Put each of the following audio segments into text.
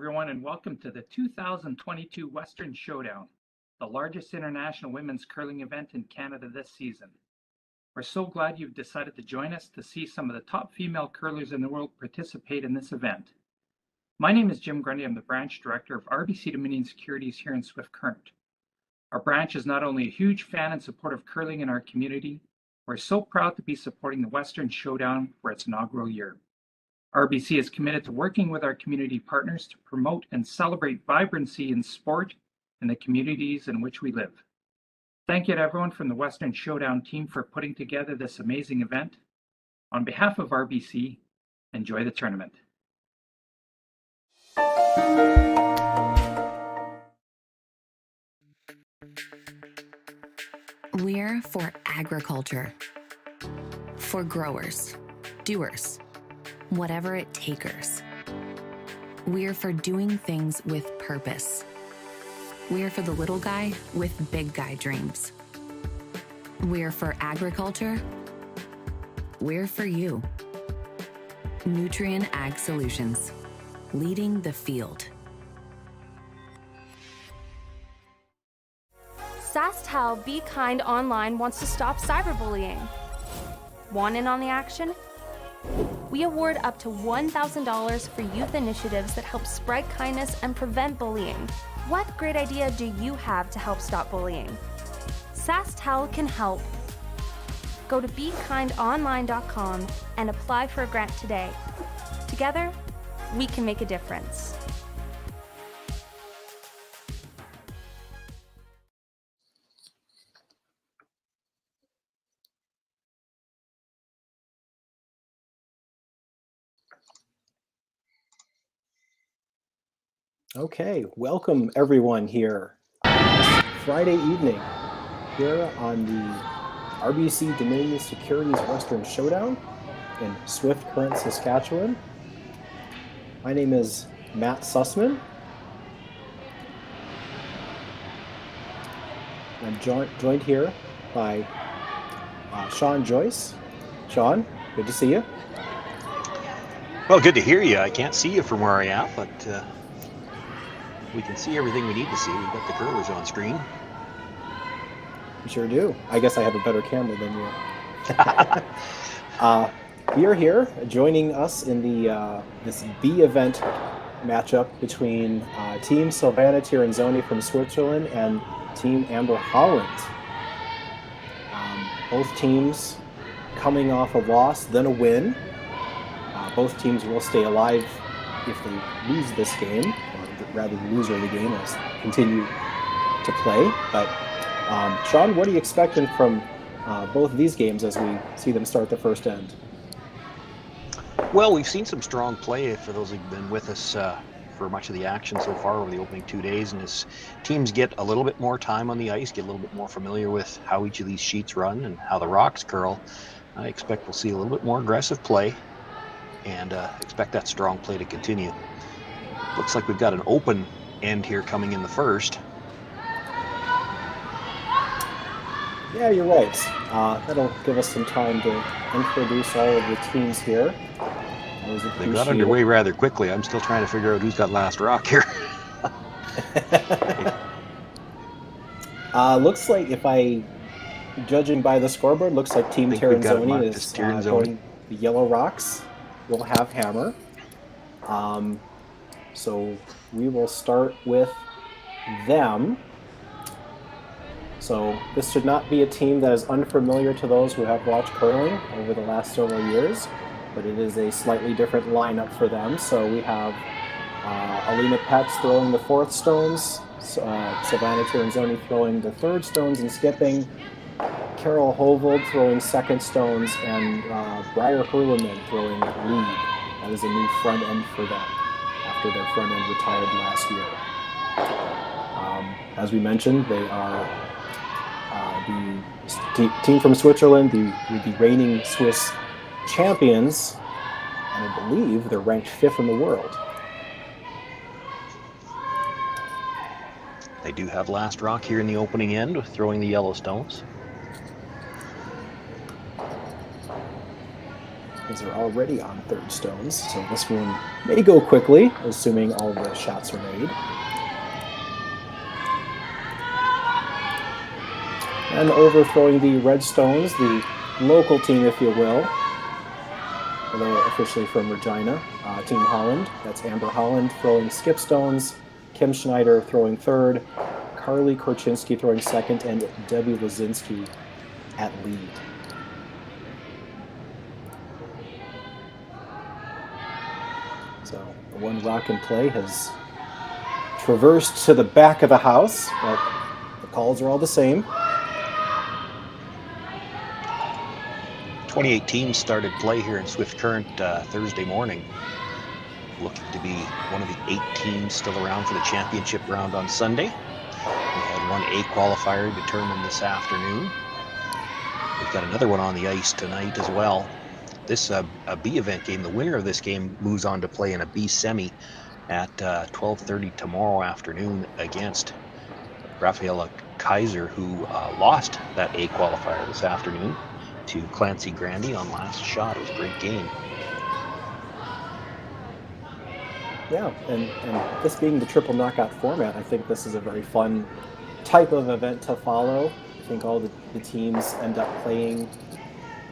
everyone, and welcome to the 2022 Western Showdown, the largest international women's curling event in Canada this season. We're so glad you've decided to join us to see some of the top female curlers in the world participate in this event. My name is Jim Grundy. I'm the branch director of RBC Dominion Securities here in Swift Current. Our branch is not only a huge fan and supporter of curling in our community, we're so proud to be supporting the Western Showdown for its inaugural year. RBC is committed to working with our community partners to promote and celebrate vibrancy in sport in the communities in which we live. Thank you to everyone from the Western Showdown team for putting together this amazing event. On behalf of RBC, enjoy the tournament. We're for agriculture, for growers, doers, whatever it takers. We're for doing things with purpose. We're for the little guy with big guy dreams. We're for agriculture. We're for you. Nutrien Ag Solutions, leading the field. Sasktel Be Kind Online wants to stop cyberbullying. Want in on the action? We award up to $1,000 for youth initiatives that help spread kindness and prevent bullying. What great idea do you have to help stop bullying? Sasktel can help. Go to BeKindOnline.com and apply for a grant today. Together, we can make a difference. Okay, welcome everyone here this Friday evening here on the RBC Dominion Securities Western Showdown in Swift Current, Saskatchewan. My name is Matt Sussman. I'm joined here by Sean Joyce. Sean, good to see you. Well, good to hear you. I can't see you from where I am, but we can see everything we need to see. We've got the curlers on screen. You sure do. I guess I have a better camera than you. We are here joining us in the this B event matchup between Team Silvana Tirinzoni from Switzerland and Team Amber Holland. Both teams coming off a loss, then a win. Both teams will stay alive if they lose this game. Rather the loser of the game is continue to play. But Sean, what are you expecting from both of these games as we see them start the first end? Well, we've seen some strong play for those who've been with us for much of the action so far over the opening 2 days. And as teams get a little bit more time on the ice, get a little bit more familiar with how each of these sheets run and how the rocks curl, I expect we'll see a little bit more aggressive play and expect that strong play to continue. Looks like we've got an open end here coming in the first. Yeah, you're right. That'll give us some time to introduce all of the teams here. They got underway rather quickly. I'm still trying to figure out who's got last rock here. Looks like, judging by the scoreboard, looks like Team Tirinzoni is going the yellow rocks. We'll have hammer. So we will start with them. So this should not be a team that is unfamiliar to those who have watched curling over the last several years, but it is a slightly different lineup for them. So we have Alina Petz throwing the fourth stones, Silvana Tirinzoni throwing the third stones and skipping, Carol Hovold throwing second stones, and Briar Hurleman throwing lead. That is a new front end for them after their front end retired last year. As we mentioned, they are the team from Switzerland, the reigning Swiss champions, and I believe they're ranked 5th in the world. They do have last rock here in the opening end with throwing the yellow stones. as they're already on third stones. So this one may go quickly, assuming all the shots are made. And overthrowing the red stones, the local team, if you will, although officially from Regina, Team Holland. That's Amber Holland throwing skip stones, Kim Schneider throwing third, Carly Korchinski throwing second, and Debbie Lazinski at lead. So the one rock in play has traversed to the back of the house, but the calls are all the same. 28 teams started play here in Swift Current Thursday morning, looking to be one of the 8 teams still around for the championship round on Sunday. We had one A qualifier determined this afternoon. We've got another one on the ice tonight as well. This a B event game. The winner of this game moves on to play in a B semi at 12:30 tomorrow afternoon against Rafaela Kaiser, who lost that A qualifier this afternoon to Clancy Grandy on last shot. It was a great game. Yeah, and this being the triple knockout format, I think this is a very fun type of event to follow. I think all the teams end up playing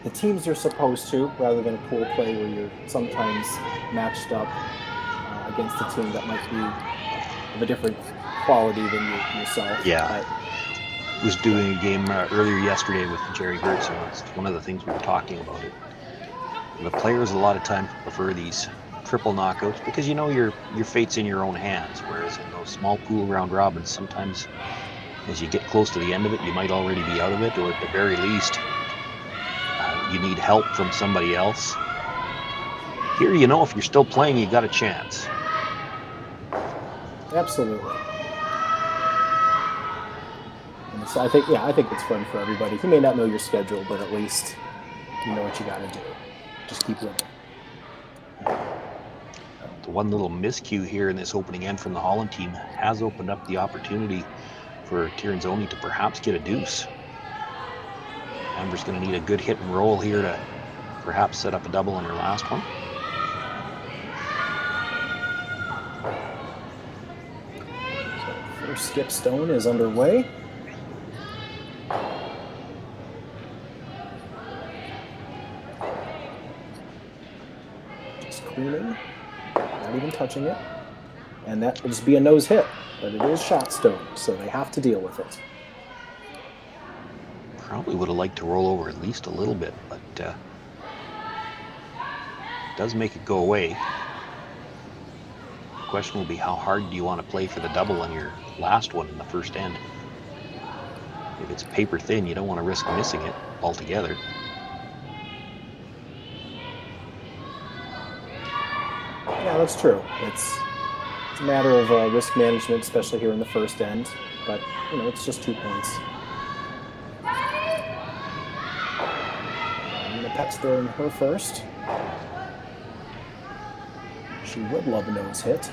the teams you're supposed to, rather than a pool play where you're sometimes matched up against a team that might be of a different quality than yourself. Yeah. I was doing a game earlier yesterday with Jerry Gertz, and that's one of the things we were talking about. The players a lot of times prefer these triple knockouts because you know your fate's in your own hands, whereas in those small pool round robins, sometimes as you get close to the end of it, you might already be out of it, or at the very least, you need help from somebody else. Here, you know, if you're still playing, you got a chance. Absolutely. And so I think it's fun for everybody. You may not know your schedule, but at least you know what you got to do. Just keep winning. The one little miscue here in this opening end from the Holland team has opened up the opportunity for Tirinzoni to perhaps get a deuce. Amber's going to need a good hit and roll here to perhaps set up a double in her last one. So first skip stone is underway. Just cleaning, not even touching it. And that will just be a nose hit, but it is shot stone, so they have to deal with it. Probably would have liked to roll over at least a little bit, but it does make it go away. The question will be, how hard do you want to play for the double on your last one in the first end? If it's paper thin, you don't want to risk missing it altogether. Yeah, that's true. It's a matter of risk management, especially here in the first end, but you know, it's just 2 points. Pet's throwing her first. She would love a nose hit.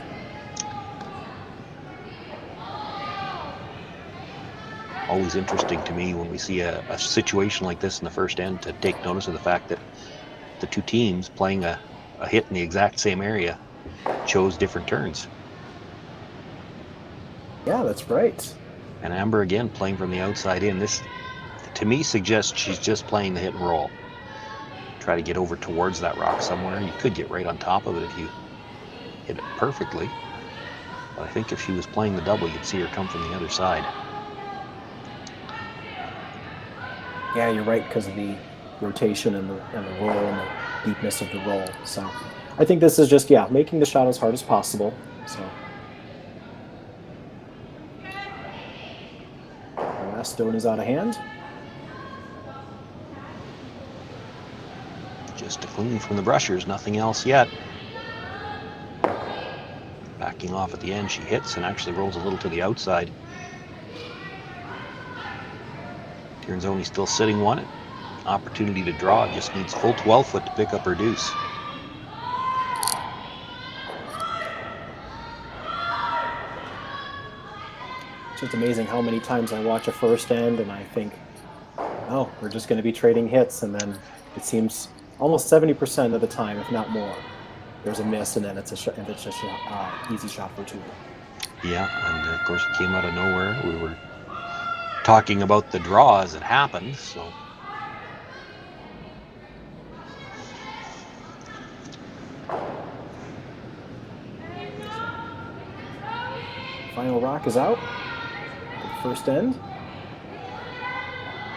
Always interesting to me when we see a situation like this in the first end to take notice of the fact that the two teams playing a hit in the exact same area chose different turns. Yeah, that's right. And Amber again playing from the outside in. This, to me, suggests she's just playing the hit and roll. Try to get over towards that rock somewhere. You could get right on top of it if you hit it perfectly. But I think if she was playing the double, you'd see her come from the other side. Yeah, you're right, because of the rotation and the roll and the deepness of the roll. So I think this is just, making the shot as hard as possible. So the last stone is out of hand. Just to clean from the brushers, nothing else yet. Backing off at the end, she hits and actually rolls a little to the outside. Tirinzoni still sitting one. Opportunity to draw, just needs full 12 foot to pick up her deuce. It's just amazing how many times I watch a first end and I think, oh, we're just going to be trading hits, and then it seems almost 70% of the time, if not more, there's a miss, and then it's just an easy shot for 2. Yeah, and of course it came out of nowhere. We were talking about the draw as it happened, so. Final rock is out. The first end.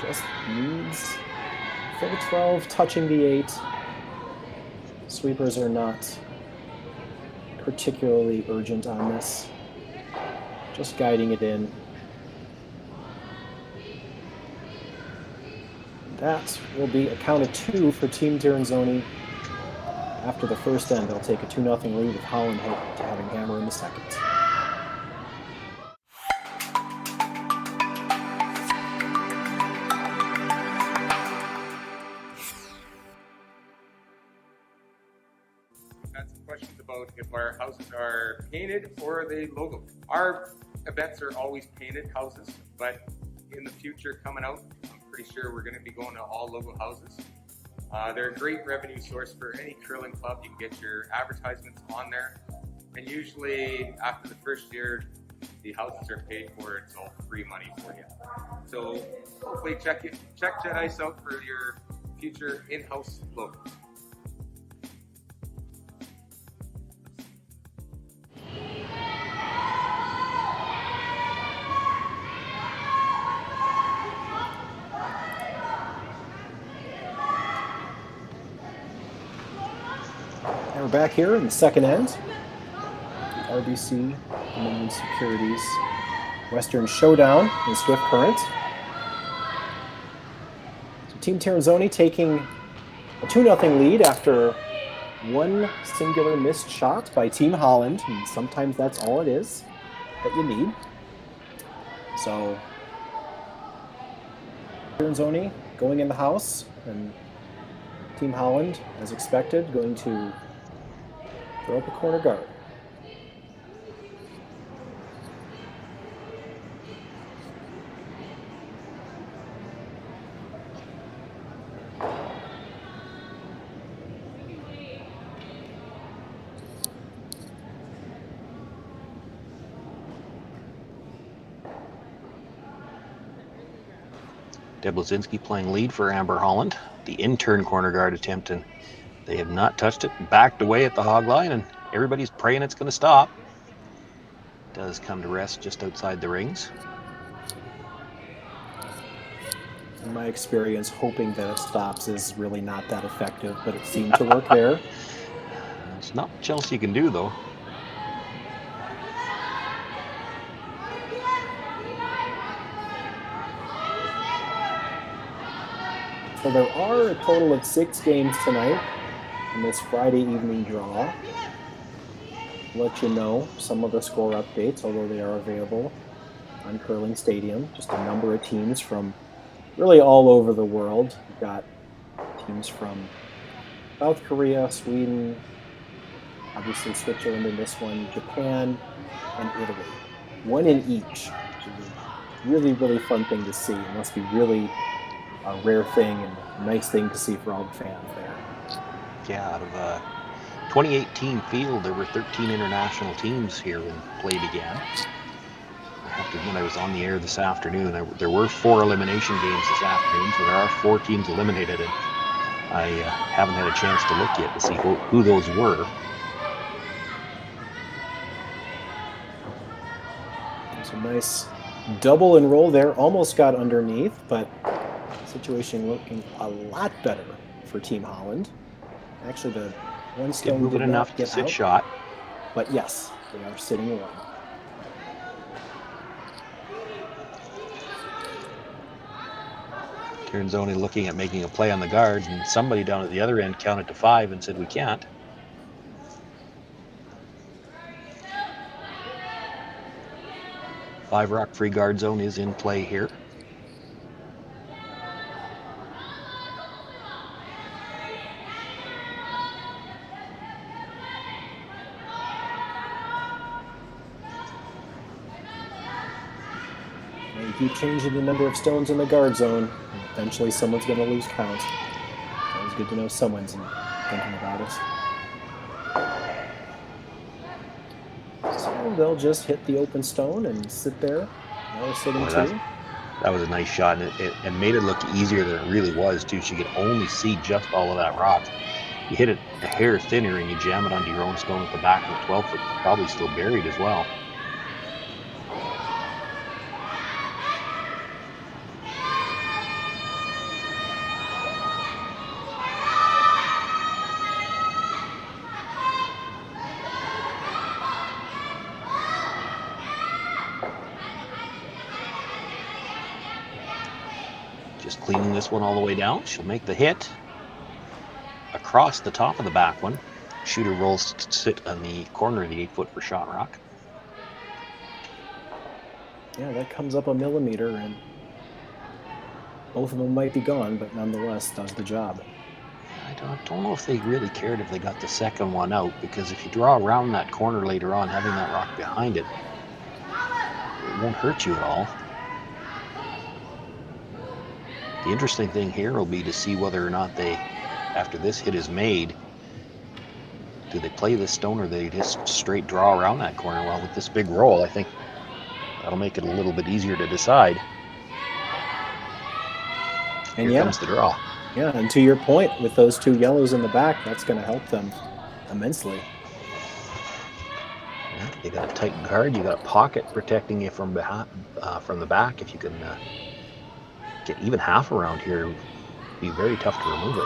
Just needs full 12, touching the 8. Sweepers are not particularly urgent on this. Just guiding it in. That will be a count of 2 for Team Tirinzoni. After the first end, they'll take a 2-0 lead with Holland having hammer in the second. Had some questions about if our houses are painted or are they logo. Our events are always painted houses, but in the future coming out, I'm pretty sure we're going to be going to all logo houses. They're a great revenue source for any curling club. You can get your advertisements on there, and usually after the first year, the houses are paid for. It's all free money for you. So hopefully check Jet Ice out for your future in-house logo. And we're back here in the second end. RBC, and Securities, Western Showdown in Swift Current. So Team Tirinzoni taking a 2-0 lead after one singular missed shot by Team Holland, and sometimes that's all it is that you need. So Tirinzoni going in the house, and Team Holland, as expected, going to throw up a corner guard. Deb Lazinski playing lead for Amber Holland. The intern corner guard attempt, and they have not touched it. Backed away at the hog line, and everybody's praying it's going to stop. Does come to rest just outside the rings. In my experience, hoping that it stops is really not that effective, but it seemed to work there. It's not much else you can do, though. So there are a total of 6 games tonight in this Friday evening draw. I'll let you know some of the score updates, although they are available on Curling Stadium. Just a number of teams from really all over the world. We've got teams from South Korea, Sweden, obviously Switzerland in this one, Japan, and Italy. One in each, which is a really, really fun thing to see. It must be really a rare thing and a nice thing to see for all the fans there. Yeah, out of a 2018 field, there were 13 international teams here when play began. I have to admit, I was on the air this afternoon. There were 4 elimination games this afternoon, so there are 4 teams eliminated, and I haven't had a chance to look yet to see who those were. It's a nice double and roll there. Almost got underneath, but situation looking a lot better for Team Holland. Actually, the one stone moving did enough not to get sit out, shot. but yes, they are sitting one. Tirinzoni looking at making a play on the guards, and somebody down at the other end counted to 5 and said, "We can't." Five rock free guard zone is in play here. And you keep changing the number of stones in the guard zone, and eventually someone's going to lose count. Those good to know someone's thinking about it. So they'll just hit the open stone and sit there. Now they're sitting two. That was a nice shot, and it made it look easier than it really was, too. She could only see just all of that rock. You hit it a hair thinner and you jam it onto your own stone at the back of the 12-foot, probably still buried as well. Just cleaning this one all the way down. She'll make the hit across the top of the back one. Shooter rolls to sit on the corner of the 8-foot for shot rock. Yeah, that comes up a millimeter, and both of them might be gone, but nonetheless does the job. I don't know if they really cared if they got the second one out, because if you draw around that corner later on, having that rock behind it, it won't hurt you at all. The interesting thing here will be to see whether or not they, after this hit is made, do they play this stone or they just straight draw around that corner? Well, with this big roll, I think that'll make it a little bit easier to decide. And here comes the draw. Yeah, and to your point, with those two yellows in the back, that's going to help them immensely. Yeah, you got a tight guard, you got a pocket protecting you from behind, from the back. If you can get even half around here, it would be very tough to remove it.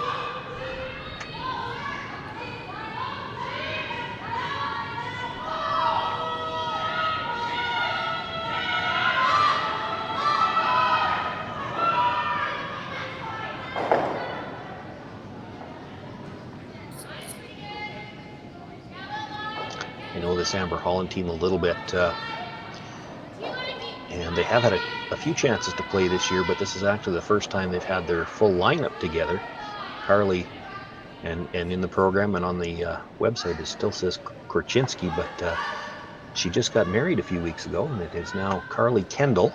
I know this Amber Holland team a little bit, and they have had a few chances to play this year, but this is actually the first time they've had their full lineup together. Carly, and in the program and on the website, it still says Korchinski, but she just got married a few weeks ago, and it is now Carly Kendall.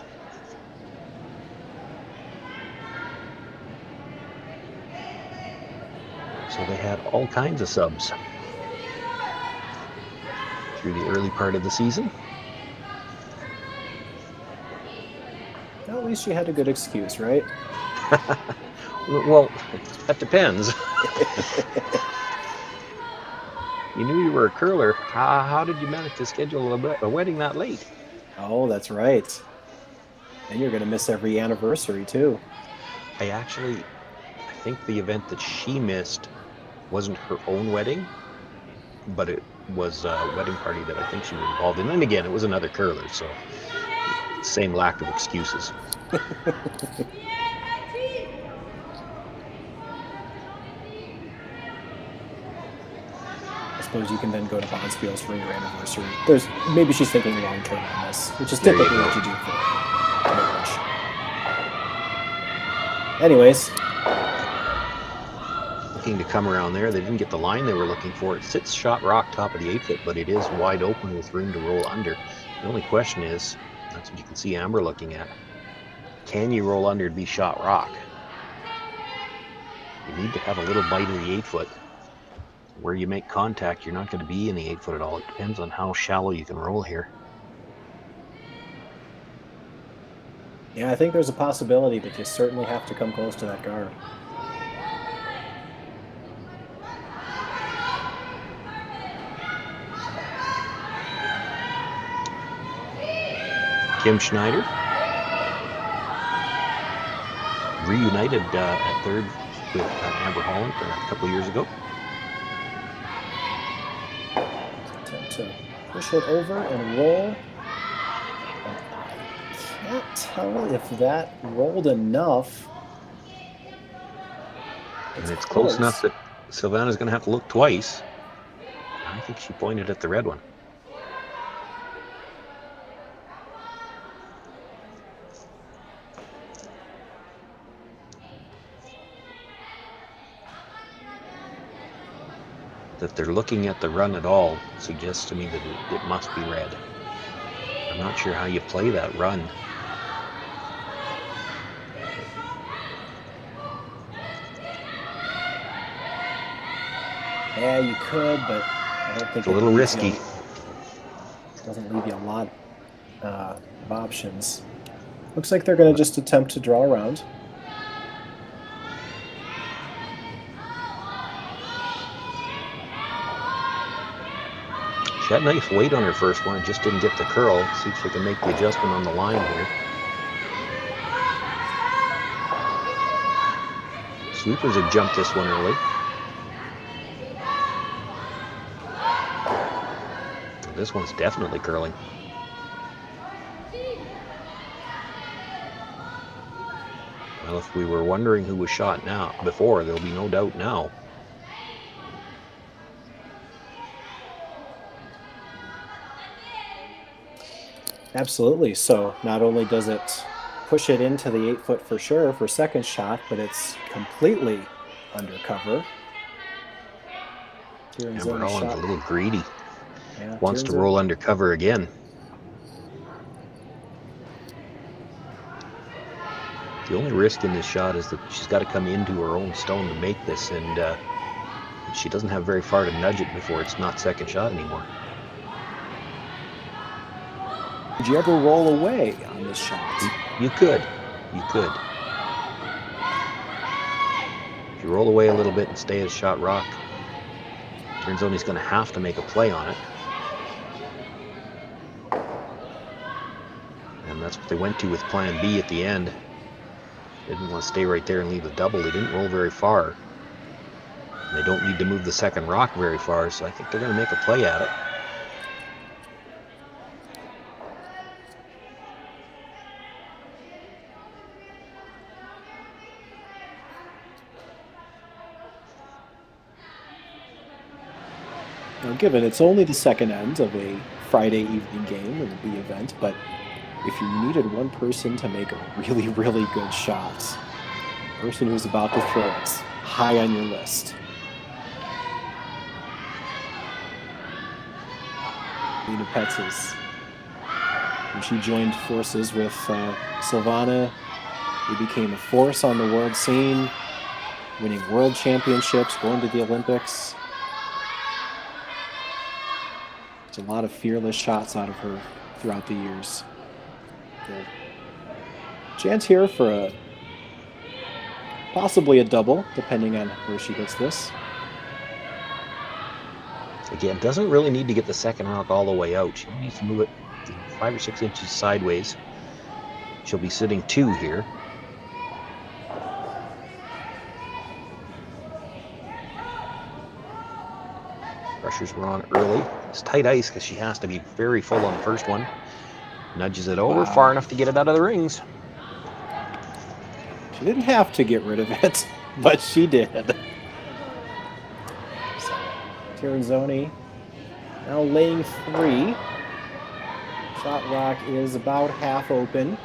So they had all kinds of subs through the early part of the season. At least you had a good excuse, right? Well, that depends. You knew you were a curler. How did you manage to schedule a wedding that late? Oh, that's right. And you're going to miss every anniversary, too. I think the event that she missed wasn't her own wedding, but it was a wedding party that I think she was involved in. And again, it was another curler, so same lack of excuses. I suppose you can then go to Bonspiel's for your anniversary. Maybe she's thinking long term on this, which is typically what you do for marriage. Anyways, looking to come around there, they didn't get the line they were looking for. It sits shot rock top of the 8-foot, but it is wide open with room to roll under. The only question is, that's what you can see Amber looking at. Can you roll under to be shot rock? You need to have a little bite of the 8-foot. Where you make contact, you're not going to be in the 8-foot at all. It depends on how shallow you can roll here. Yeah, I think there's a possibility, but you certainly have to come close to that guard. Kim Schneider reunited at third with Amber Holland a couple of years ago. Attempt to push it over and roll. I can't tell if that rolled enough. And it's close enough that Silvana's going to have to look twice. I think she pointed at the red one. That they're looking at the run at all suggests to me that it must be red. I'm not sure how you play that run. Yeah, you could, but I don't think It's a little risky. Doesn't leave you a lot of options. Looks like they're going to just attempt to draw around. She had nice weight on her first one, just didn't get the curl. See if she can make the adjustment on the line here. Sweepers have jumped this one early. This one's definitely curling. Well, if we were wondering who was shot now before, there'll be no doubt now. Absolutely. So not only does it push it into the 8-foot for sure for second shot, but it's completely undercover. Amber Holland's a little greedy. Yeah, Wants to roll undercover again. The only risk in this shot is that she's got to come into her own stone to make this, and she doesn't have very far to nudge it before it's not second shot anymore. Did you ever roll away on this shot? You could. You could. If you roll away a little bit and stay as shot rock, Tirinzoni's going to have to make a play on it. And that's what they went to with plan B at the end. They didn't want to stay right there and leave the double. They didn't roll very far. And they don't need to move the second rock very far, so I think they're going to make a play at it. Now, given it's only the second end of a Friday evening game in the B event, but if you needed one person to make a really, really good shot, the person who's about to throw it's high on your list. Lena Petzes. When she joined forces with Silvana, he became a force on the world scene, winning world championships, going to the Olympics. A lot of fearless shots out of her throughout the years. Chance here for possibly a double, depending on where she hits this. Again, doesn't really need to get the second rock all the way out. She needs to move it 5 or 6 inches sideways. She'll be sitting 2 here. Pressures were on early. It's tight ice because she has to be very full on the first one. Nudges it over far enough to get it out of the rings. She didn't have to get rid of it, but she did. So, Tirinzoni now laying 3. Shot rock is about half open.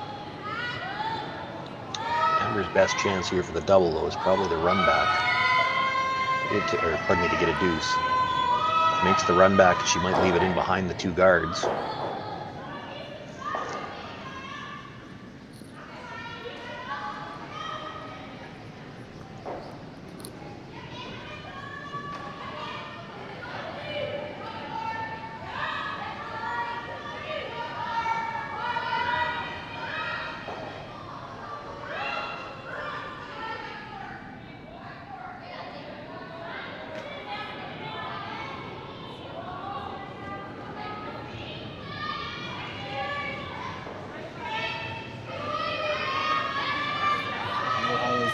Amber's best chance here for the double, though, is probably the run back. To get a deuce. Makes the run back, she might leave it in behind the 2 guards.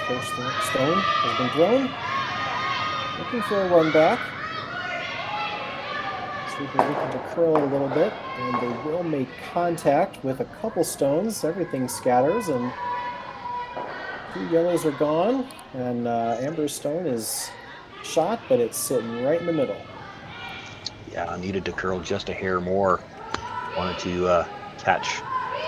First stone has been thrown. Looking for a run back. Sweeper looking to curl it a little bit, and they will make contact with a couple stones. Everything scatters, and 2 yellows are gone, and Amber's stone is shot, but it's sitting right in the middle. Yeah, needed to curl just a hair more. Wanted to catch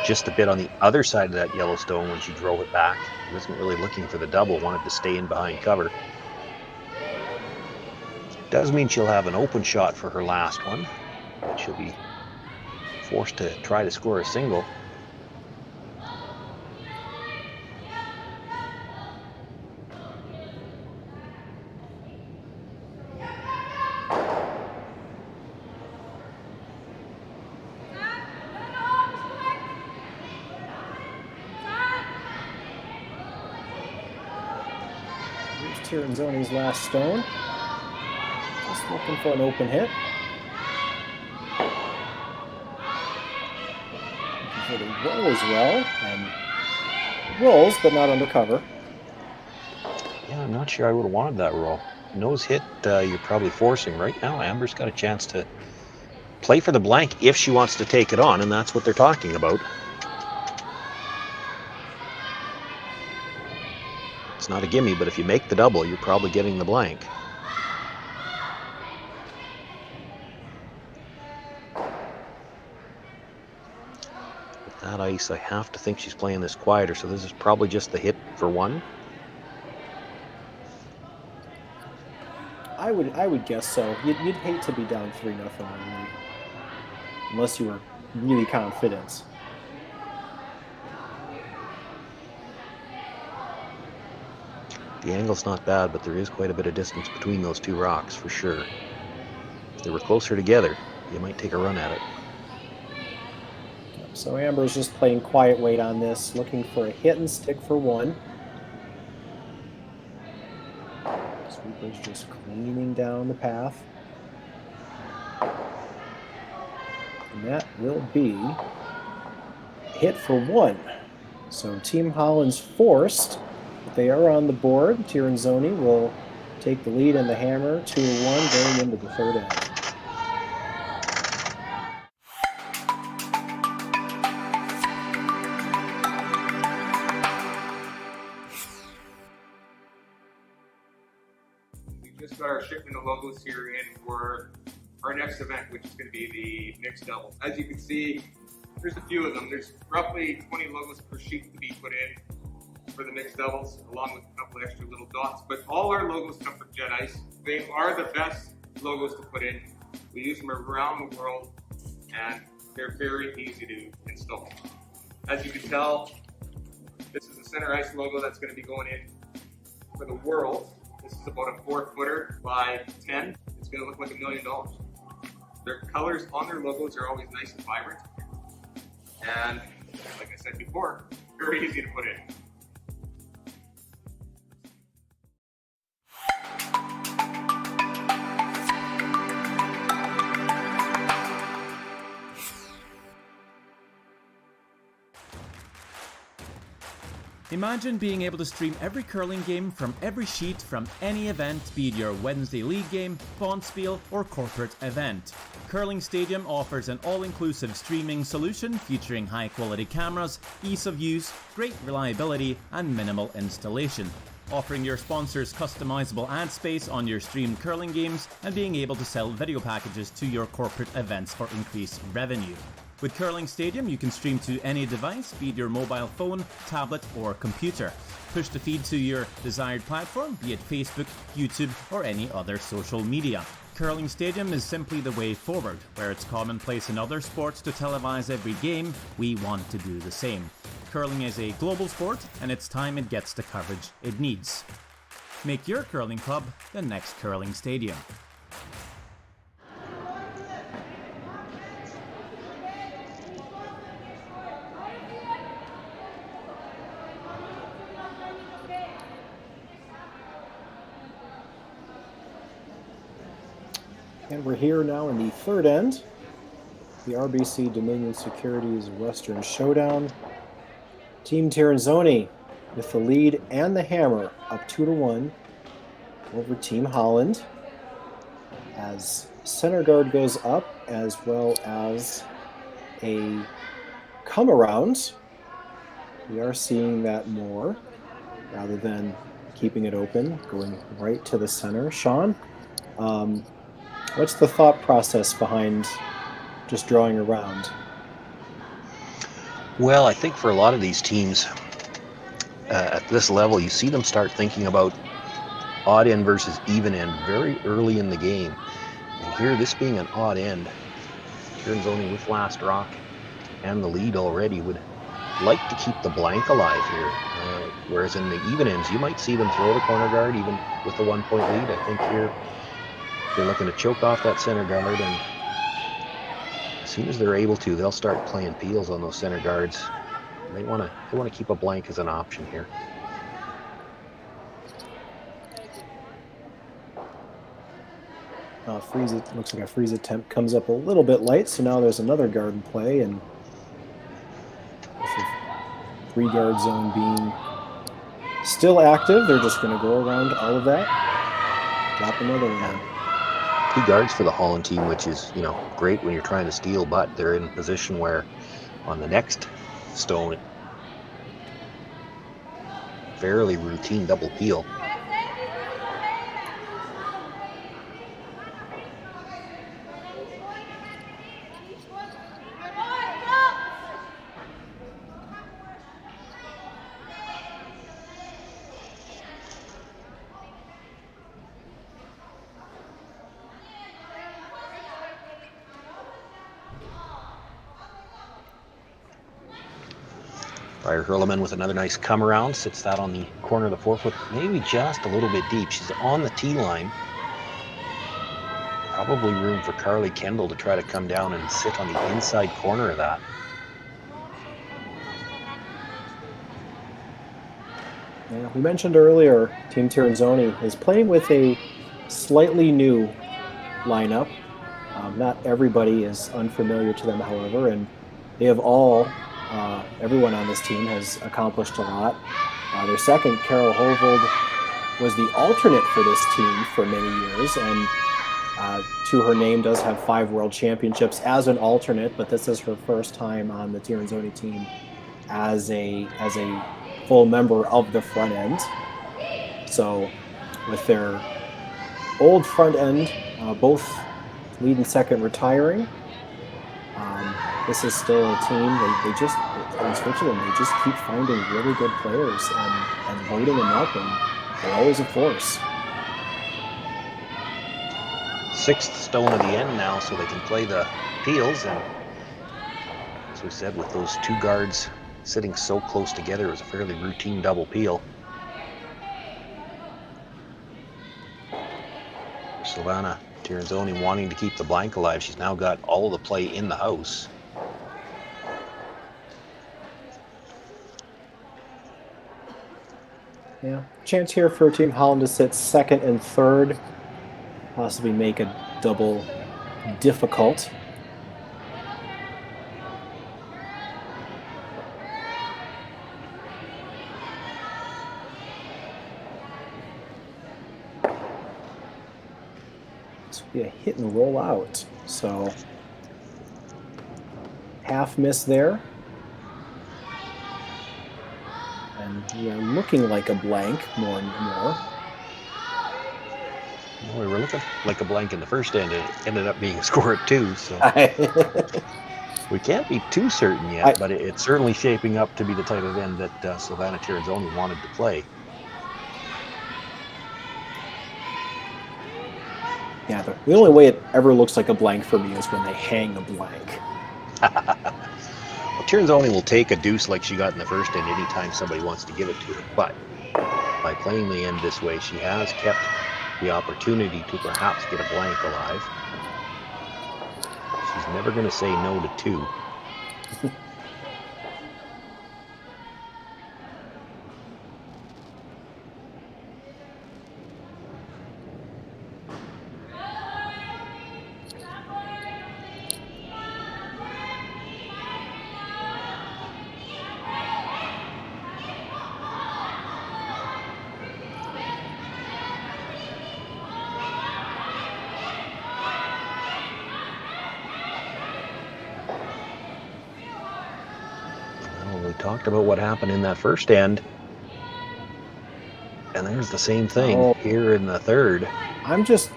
just a bit on the other side of that yellow stone when she drove it back. Wasn't really looking for the double, wanted to stay in behind cover. Does mean she'll have an open shot for her last one, but she'll be forced to try to score a single. Tirinzoni's last stone. Just looking for an open hit. Looking for the roll as well, and rolls, but not undercover. Yeah, I'm not sure I would have wanted that roll. Nose hit, you're probably forcing. Right now, Amber's got a chance to play for the blank if she wants to take it on, and that's what they're talking about. It's not a gimme, but if you make the double, you're probably getting the blank. With that ice, I have to think she's playing this quieter, so this is probably just the hit for one. I would guess so. You'd hate to be down 3-0 unless you were really confident. The angle's not bad, but there is quite a bit of distance between those two rocks for sure. If they were closer together, you might take a run at it. So Amber's just playing quiet weight on this, looking for a hit and stick for one. Sweeper's just cleaning down the path. And that will be a hit for one. So Team Holland's forced. But they are on the board. Tirinzoni will take the lead in the hammer, 2-1 going into the third end. We just got our shipment of logos here in for our next event, which is going to be the mixed doubles. As you can see, there's a few of them. There's roughly 20 logos per sheet to be put in for the mixed doubles, along with a couple extra little dots. But all our logos come from Jet Ice. They are the best logos to put in. We use them around the world, and they're very easy to install. As you can tell, this is the center ice logo that's going to be going in for the world. This is about a 4-footer by 10. It's going to look like $1 million. Their colors on their logos are always nice and vibrant. And like I said before, very easy to put in. Imagine being able to stream every curling game from every sheet from any event, be it your Wednesday league game, bonspiel, or corporate event. Curling Stadium offers an all-inclusive streaming solution featuring high-quality cameras, ease of use, great reliability, and minimal installation. Offering your sponsors customizable ad space on your streamed curling games and being able to sell video packages to your corporate events for increased revenue. With Curling Stadium, you can stream to any device, be it your mobile phone, tablet, or computer. Push the feed to your desired platform, be it Facebook, YouTube, or any other social media. Curling Stadium is simply the way forward. Where it's commonplace in other sports to televise every game, we want to do the same. Curling is a global sport, and it's time it gets the coverage it needs. Make your curling club the next Curling Stadium. And we're here now in the third end. The RBC Dominion Securities Western Showdown. Team Tirinzoni with the lead and the hammer up 2-1 over Team Holland. As center guard goes up, as well as a come around. We are seeing that more rather than keeping it open, going right to the center. Sean, what's the thought process behind just drawing around? Well, I think for a lot of these teams at this level, you see them start thinking about odd end versus even end very early in the game. And here, this being an odd end, Tirinzoni with last rock and the lead already would like to keep the blank alive here. Whereas in the even ends, you might see them throw the corner guard even with the 1-point lead. I think here they're looking to choke off that center guard, and as soon as they're able to, they'll start playing peels on those center guards. They want to keep a blank as an option here. Freeze, it looks like a freeze attempt comes up a little bit light, so now there's another guard in play, and with the 3-guard zone being still active, they're just going to go around all of that, drop another one. 2 guards for the Holland team, which is, you know, great when you're trying to steal, but they're in a position where on the next stone, fairly routine double peel. Fire Hurleman with another nice come around, sits that on the corner of the forefoot, maybe just a little bit deep. She's on the tee line. Probably room for Carly Kendall to try to come down and sit on the inside corner of that. Yeah, we mentioned earlier, Team Tirinzoni is playing with a slightly new lineup. Not everybody is unfamiliar to them, however, and they have all, everyone on this team has accomplished a lot. Their second, Carol Hovold, was the alternate for this team for many years, and to her name does have 5 world championships as an alternate, but this is her first time on the Tirinzoni team as a full member of the front end. So with their old front end, both lead and second retiring, this is still a team, they just, in Switzerland, they just keep finding really good players and loading them up, and they're always a force. 6th stone of the end now, so they can play the peels, and as we said, with those 2 guards sitting so close together, it was a fairly routine double peel. Silvana Tirinzoni wanting to keep the blank alive. She's now got all of the play in the house. Yeah, chance here for Team Holland to sit second and third, possibly make a double difficult. This would be a hit and roll out, so half miss there. And we are looking like a blank more and more. Well, we were looking like a blank in the first end. It ended up being a score at 2, so we can't be too certain yet, but it's certainly shaping up to be the type of end that Silvana Tirinzoni wanted to play. Yeah, the only way it ever looks like a blank for me is when they hang a blank. Well, Tirinzoni will take a deuce like she got in the first end anytime somebody wants to give it to her, but by playing the end this way, she has kept the opportunity to perhaps get a blank alive. She's never going to say no to 2. Talked about what happened in that first end, and there's the same thing here in the third. I'm just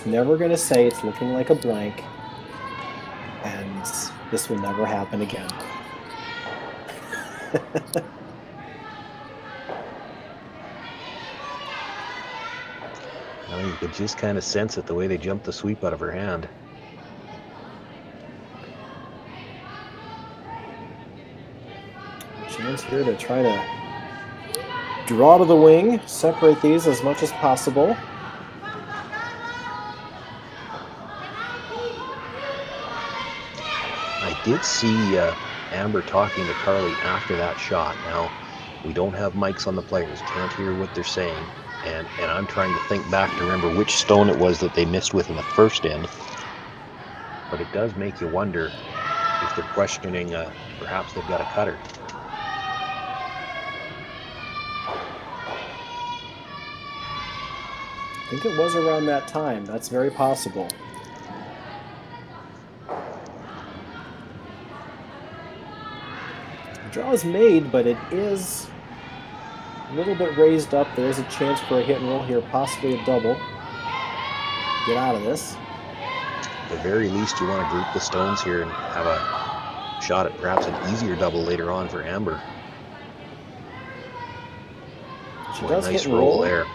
never gonna say it's looking like a blank, and this will never happen again. Well, you could just kind of sense it the way they jumped the sweep out of her hand. Chance here to try to draw to the wing, separate these as much as possible. I did see Amber talking to Carly after that shot. Now, we don't have mics on the players, can't hear what they're saying, And I'm trying to think back to remember which stone it was that they missed with in the first end. But it does make you wonder if they're questioning perhaps they've got a cutter. I think it was around that time. That's very possible. The draw is made, but it is a little bit raised up. There's a chance for a hit and roll here, possibly a double. Get out of this. At the very least, you want to group the stones here and have a shot at perhaps an easier double later on for Amber. She Boy, does nice hit and roll roll there.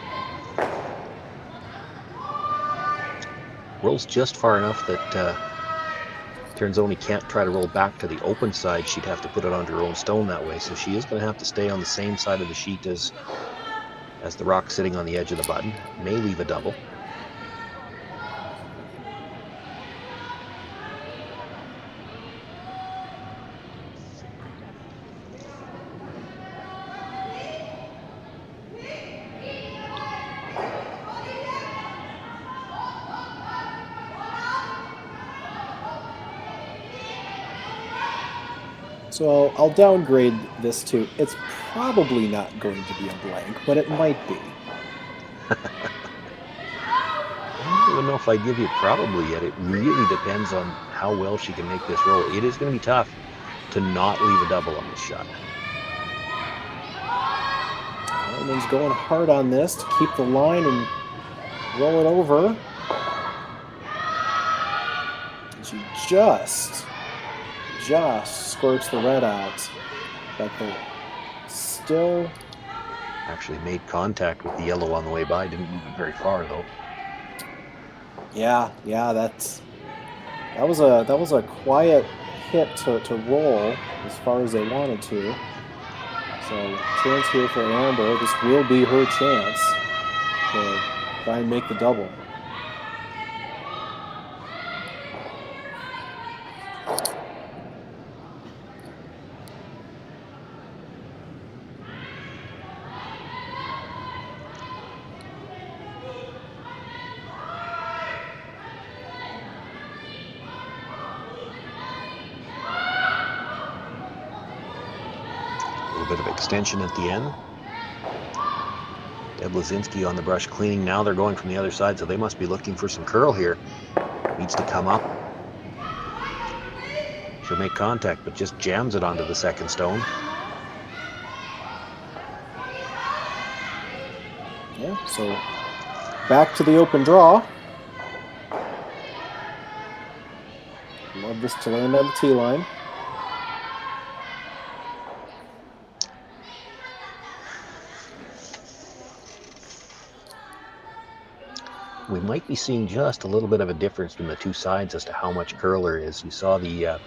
Rolls just far enough that Tirinzoni can't try to roll back to the open side. She'd have to put it onto her own stone that way. So she is going to have to stay on the same side of the sheet as the rock sitting on the edge of the button. May leave a double. So I'll downgrade this to, it's probably not going to be a blank, but it might be. I don't even know if I give you probably yet. It really depends on how well she can make this roll. It is going to be tough to not leave a double on this shot. Holland's going hard on this to keep the line and roll it over. And she just squirts the red out, but they still Actually made contact with the yellow on the way by. Didn't move it very far though. yeah, that was a quiet hit to roll as far as they wanted to. So chance here for Amber. This will be her chance to try and make the double. Bit of extension at the end. Deb Lazinski on the brush cleaning. Now they're going from the other side, so they must be looking for some curl here. Needs to come up. She'll make contact, but just jams it onto the second stone. Yeah, so back to the open draw. Love this to land on the tee line. We might be seeing just a little bit of a difference between the two sides as to how much curl there is. You saw the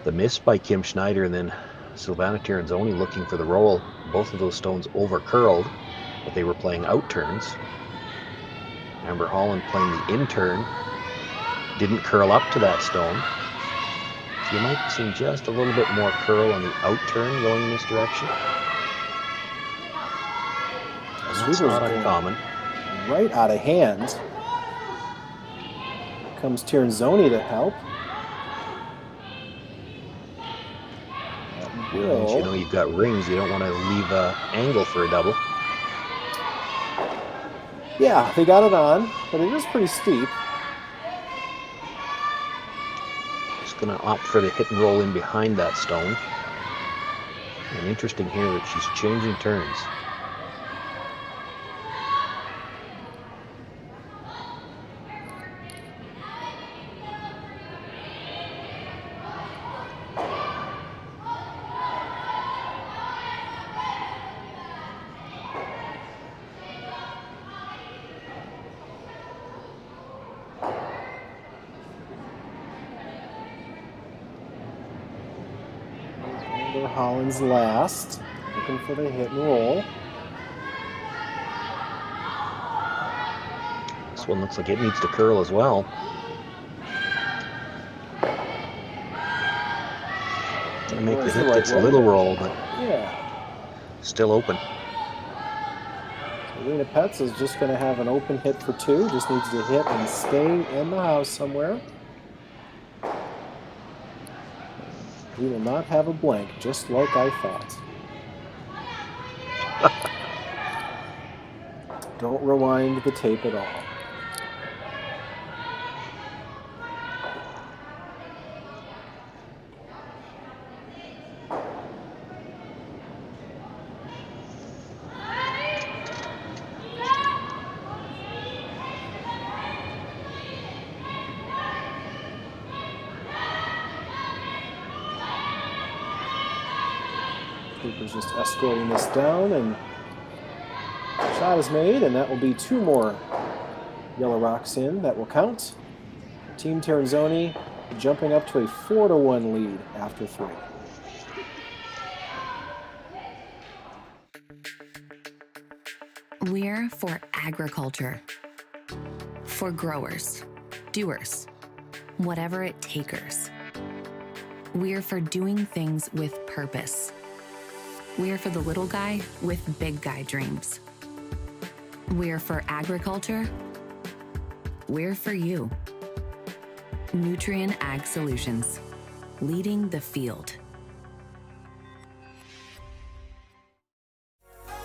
miss by Kim Schneider and then Silvana Tirinzoni looking for the roll. Both of those stones over curled, but they were playing out turns. Amber Holland playing the in turn, didn't curl up to that stone. So you might be seeing just a little bit more curl on the out turn going in this direction. That's not uncommon. Right out of hand. Here comes Tirinzoni to help. Once you know you've got rings, you don't want to leave an angle for a double. Yeah, they got it on, but it is pretty steep. Just going to opt for the hit and roll in behind that stone. And interesting here that she's changing turns. Holland's last, looking for the hit and roll. This one looks like it needs to curl as well. Gonna make the hit, gets a little roll, but yeah, still open. Alina Pets is just going to have an open hit for 2. Just needs to hit and stay in the house somewhere. We will not have a blank, just like I thought. Don't rewind the tape at all. Cooper's just escorting this down, and shot is made, and that will be 2 more yellow rocks in. That will count. Team Tirinzoni jumping up to a 4-1 lead after 3. We're for agriculture. For growers, doers, whatever it takers. We're for doing things with purpose. We're for the little guy with big guy dreams. We're for agriculture. We're for you. Nutrien Ag Solutions, leading the field.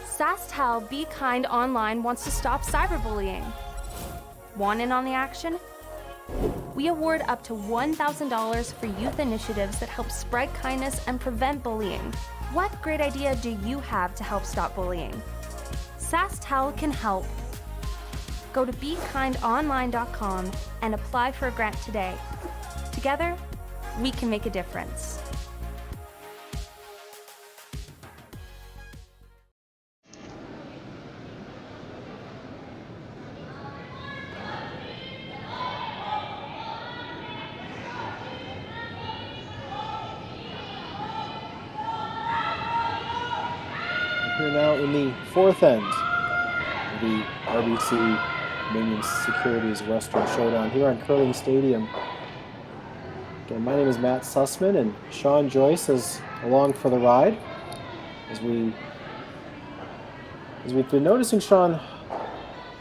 Sasktel Be Kind Online wants to stop cyberbullying. Want in on the action? We award up to $1,000 for youth initiatives that help spread kindness and prevent bullying. What great idea do you have to help stop bullying? Sasktel can help. Go to BeKindOnline.com and apply for a grant today. Together, we can make a difference. Here now in the 4th end of the RBC Minions Securities Western Showdown here on Curling Stadium. Again, my name is Matt Sussman, and Sean Joyce is along for the ride. As we've been noticing, Sean,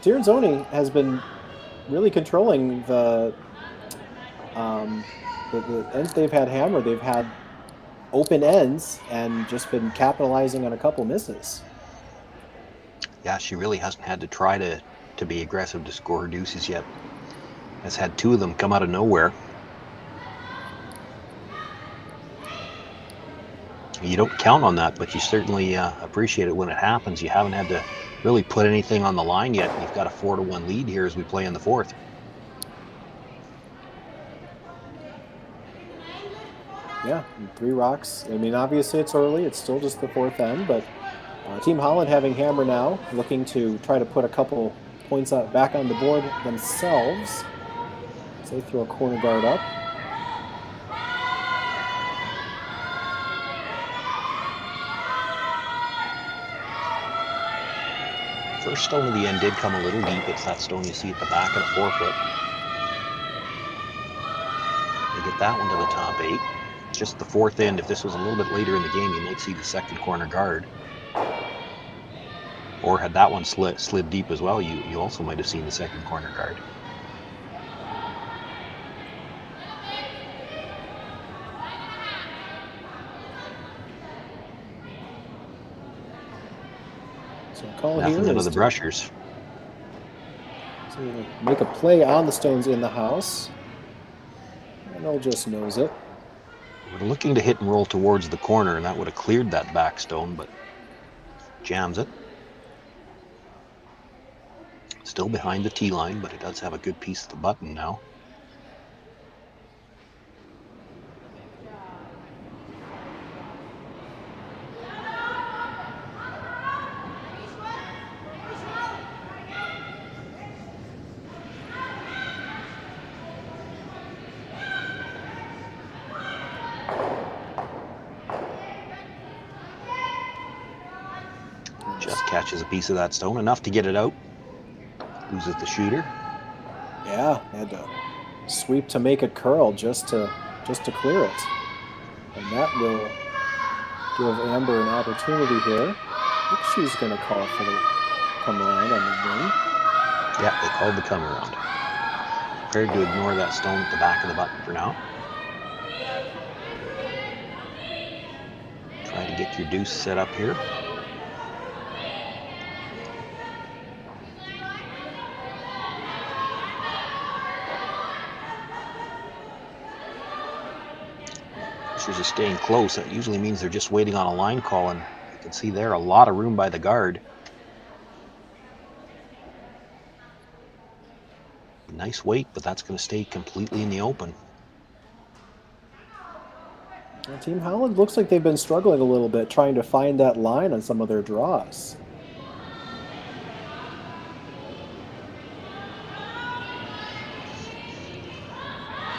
Tirinzoni has been really controlling the ends they've had hammered. They've had open ends and just been capitalizing on a couple misses. Yeah, she really hasn't had to try to be aggressive to score her deuces yet. Has had 2 of them come out of nowhere. You don't count on that, but you certainly appreciate it when it happens. You haven't had to really put anything on the line yet. You've got a 4-1 lead here as we play in the 4th. Yeah, 3 rocks. I mean, obviously it's early. It's still just the 4th end, but Team Holland having hammer now, looking to try to put a couple points back on the board themselves as they throw a corner guard up. First stone of the end did come a little deep. It's that stone you see at the back of the 4-foot. They get that one to the top 8. Just the 4th end. If this was a little bit later in the game, you might see the 2nd corner guard. Or had that one slid deep as well, you also might have seen the 2nd corner guard. So call Nothing here out is of the brushers. to make a play on the stones in the house. And they'll just nose it. We're looking to hit and roll towards the corner, and that would have cleared that back stone, but jams it. Still behind the tee line, but it does have a good piece of the button now. Just catches a piece of that stone, enough to get it out. Loses the shooter. Yeah, had to sweep to make it curl just to clear it. And that will give Amber an opportunity here. I think she's going to call come around on the wing. Yeah, they called the come around. Prepared to ignore that stone at the back of the button for now. Try to get your deuce set up here. Are staying close. That usually means they're just waiting on a line call, and you can see there a lot of room by the guard. Nice weight, but that's going to stay completely in the open. Well, Team Holland looks like they've been struggling a little bit trying to find that line on some of their draws.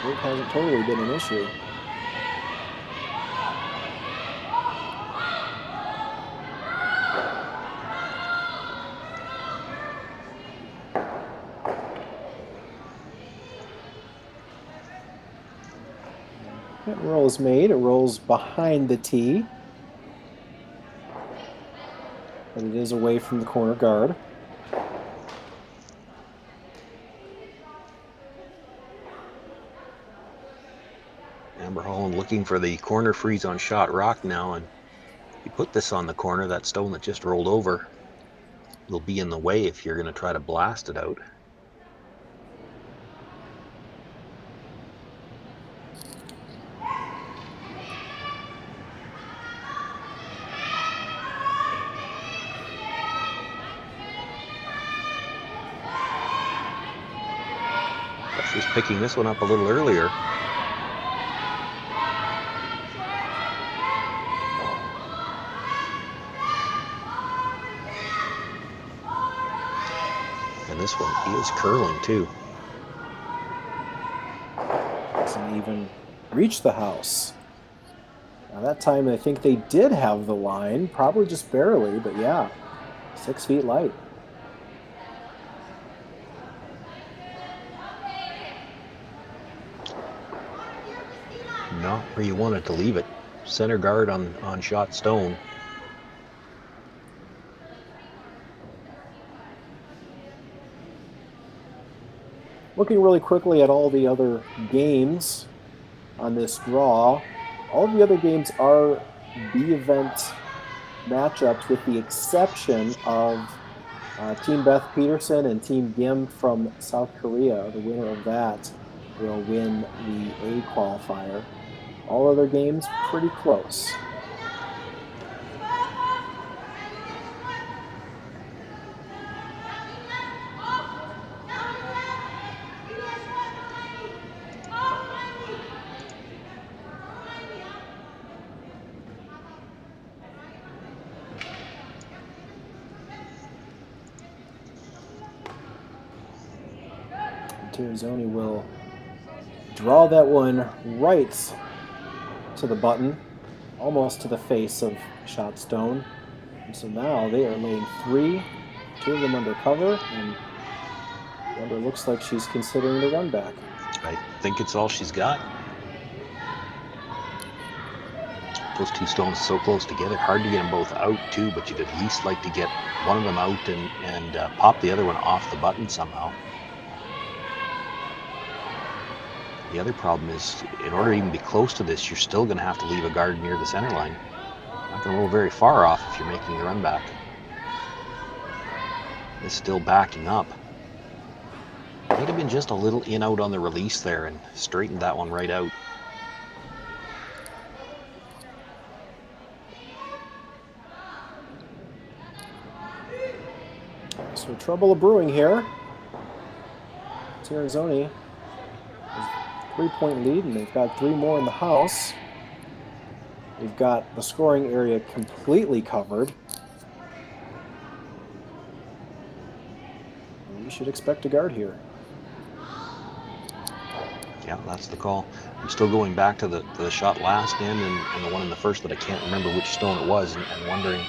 Weight hasn't totally been an issue. Roll is made. It rolls behind the tee, but it is away from the corner guard. Amber Holland looking for the corner freeze on shot rock now, and you put this on the corner, that stone that just rolled over will be in the way if you're going to try to blast it out. She's picking this one up a little earlier. And this one is curling too. Doesn't even reach the house. Now that time I think they did have the line, probably just barely, but yeah, 6 feet light. Not where you wanted to leave it. Center guard on shot stone. Looking really quickly at all the other games on this draw, all the other games are B-event matchups with the exception of Team Beth Peterson and Team Gim from South Korea. The winner of that will win the A qualifier. All other games pretty close. Tirinzoni will draw that one right to the button, almost to the face of shot stone. And so now they are laying 3, 2 of them under cover, and Wonder looks like she's considering the run back. I think it's all she's got. Those two stones so close together, hard to get them both out too, but you'd at least like to get one of them out and pop the other one off the button somehow. The other problem is, in order to even be close to this, you're still going to have to leave a guard near the center line. Not going to roll very far off if you're making the run back. It's still backing up. Might have been just a little in out on the release there and straightened that one right out. So trouble brewing here. Tirinzoni has a 3-point lead, and they've got 3 more in the house. They've got the scoring area completely covered. And you should expect a guard here. Yeah, that's the call. I'm still going back to the shot last in and the one in the first, but I can't remember which stone it was, and wondering,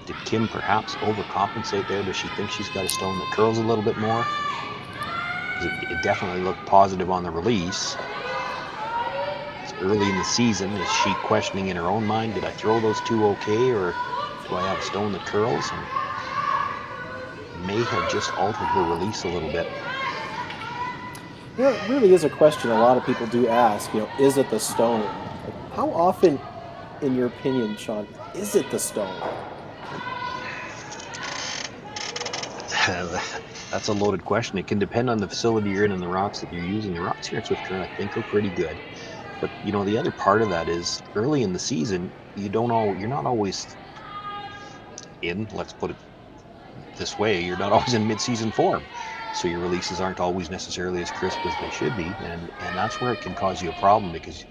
did Kim perhaps overcompensate there? Does she think she's got a stone that curls a little bit more? It definitely looked positive on the release. It's early in the season. Is she questioning in her own mind, did I throw those two okay, or do I have a stone that curls? And may have just altered her release a little bit. You know, it really is a question a lot of people do ask, is it the stone? Like, how often, in your opinion, Sean, is it the stone? That's a loaded question. It can depend on the facility you're in and the rocks that you're using. The rocks here at Swift Current, I think, are pretty good. But, the other part of that is early in the season, you're not always in, let's put it this way, you're not always in mid-season form. So your releases aren't always necessarily as crisp as they should be. And that's where it can cause you a problem, because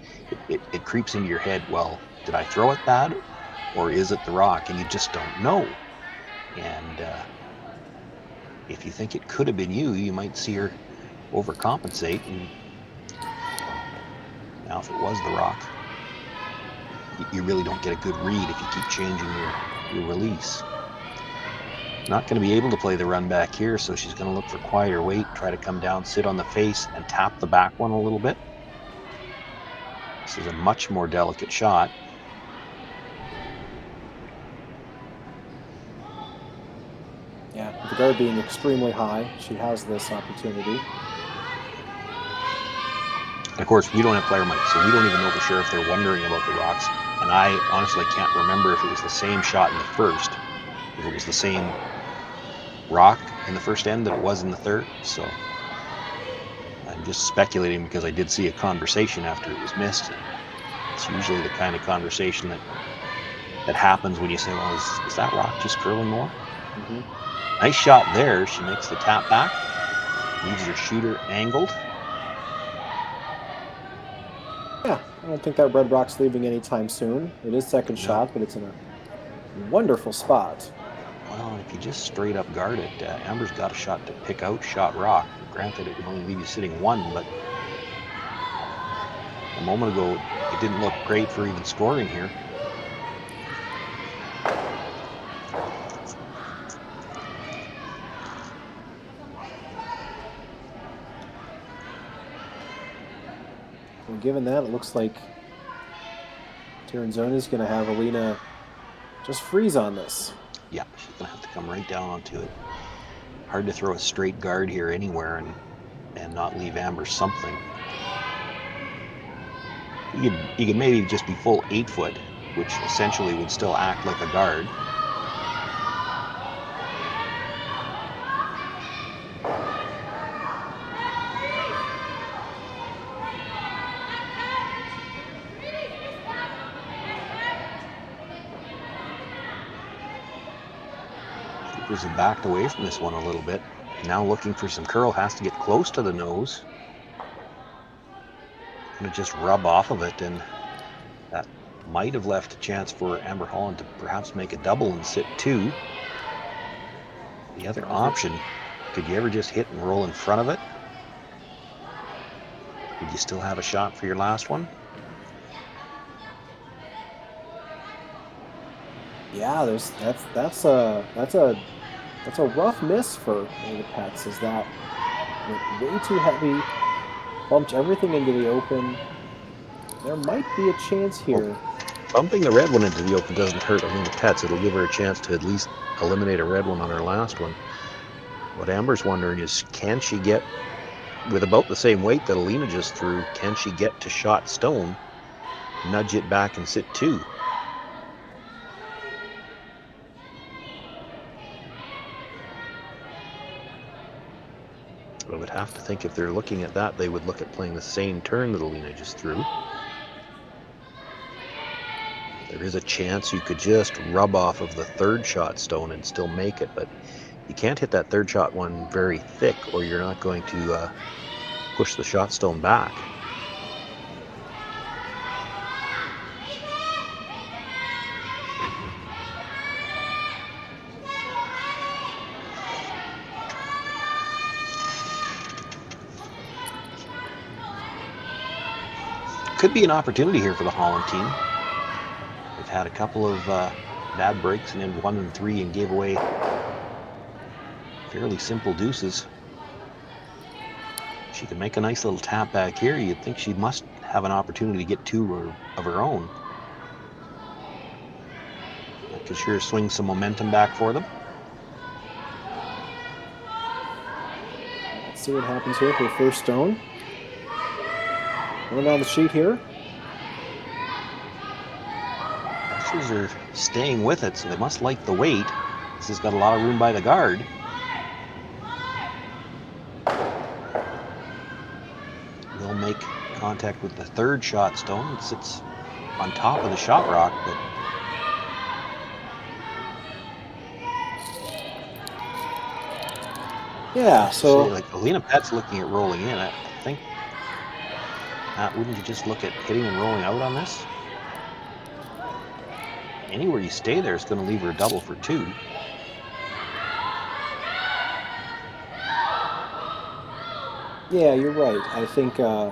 it creeps into your head, well, did I throw it bad or is it the rock? And you just don't know. And if you think it could have been you might see her overcompensate. And now if it was the rock, you really don't get a good read if you keep changing your release. Not going to be able to play the run back here, so she's going to look for quieter weight, try to come down, sit on the face, and tap the back one a little bit. This is a much more delicate shot. Yeah, with the guard being extremely high, she has this opportunity. And of course, we don't have player mics, so we don't even know for sure if they're wondering about the rocks. And I honestly can't remember if it was the same shot in the first, if it was the same rock in the first end that it was in the third. So I'm just speculating, because I did see a conversation after it was missed. It's usually the kind of conversation that happens when you say, well, is that rock just curling more? Mm-hmm. Nice shot there. She makes the tap back, leaves her shooter angled. Yeah, I don't think that red rock's leaving anytime soon. It is second shot, but it's in a wonderful spot. Well, if you just straight up guard it, Amber's got a shot to pick out shot rock. Granted, it would only leave you sitting one, but a moment ago, it didn't look great for even scoring here. Well, given that, it looks like Tirinzoni is going to have Alina just freeze on this. Yeah, she's going to have to come right down onto it. Hard to throw a straight guard here anywhere and not leave Amber something. You could maybe just be full 8 foot, which essentially would still act like a guard. Keepers have backed away from this one a little bit. Now looking for some curl, has to get close to the nose. Gonna just rub off of it, and that might have left a chance for Amber Holland to perhaps make a double and sit 2. The other option, could you ever just hit and roll in front of it? Would you still have a shot for your last one? Yeah, that's a rough miss for the Pets. Is that went way too heavy, bumped everything into the open. There might be a chance here. Bumping the red one into the open doesn't hurt Alina Pets. It'll give her a chance to at least eliminate a red one on her last one. What Amber's wondering is, can she get, with about the same weight that Alina just threw, can she get to shot stone, nudge it back and sit 2? I would have to think if they're looking at that, they would look at playing the same turn that Alina just threw. There is a chance you could just rub off of the third shot stone and still make it, but you can't hit that third shot one very thick, or you're not going to push the shot stone back. Could be an opportunity here for the Holland team. They've had a couple of bad breaks and then 1 and 3 and gave away fairly simple deuces. She can make a nice little tap back here. You'd think she must have an opportunity to get 2 of her own. That could sure swing some momentum back for them. see what happens here for first stone. Going down the sheet here. Rushers are staying with it, so they must like the weight. This has got a lot of room by the guard. They'll make contact with the third shot stone. It sits on top of the shot rock, but Yeah, so like Alina Pet's looking at rolling in. I think, wouldn't you just look at hitting and rolling out on this? Anywhere you stay there is going to leave her a double for 2. yeah, you're right. I think The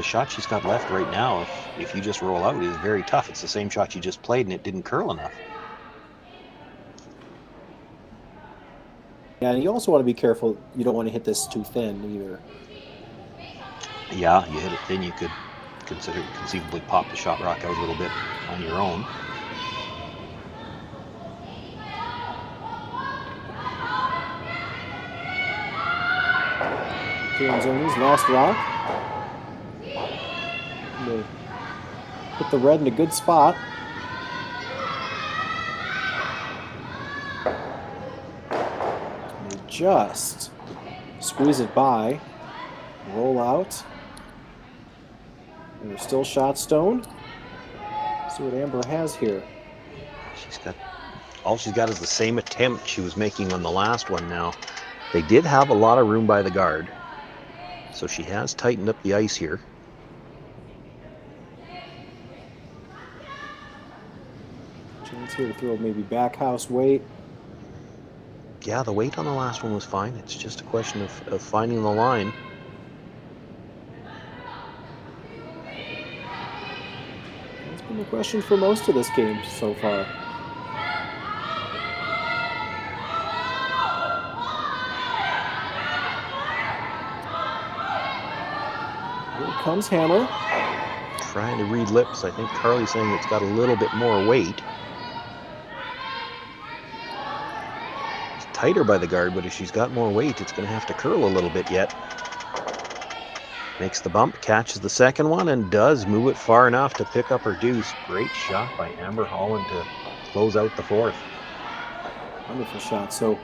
shot she's got left right now, if you just roll out, is very tough. It's the same shot you just played, and it didn't curl enough. yeah, and you also want to be careful. You don't want to hit this too thin either. Yeah, you hit it thin, you could conceivably pop the shot rock out a little bit on your own. Tirinzoni's last rock. They put the red in a good spot. They just squeeze it by, roll out. And there's still shot stone. See what Amber has here. All she's got is the same attempt she was making on the last one now. They did have a lot of room by the guard, so she has tightened up the ice here. Chance here to throw maybe back house weight. Yeah, the weight on the last one was fine. It's just a question of finding the line. That's been the question for most of this game so far. Here comes hammer. Trying to read lips. I think Carly's saying it's got a little bit more weight. It's tighter by the guard, but if she's got more weight, it's going to have to curl a little bit yet. Makes the bump, catches the second one, and does move it far enough to pick up her deuce. Great shot by Amber Holland to close out the fourth. Wonderful shot. So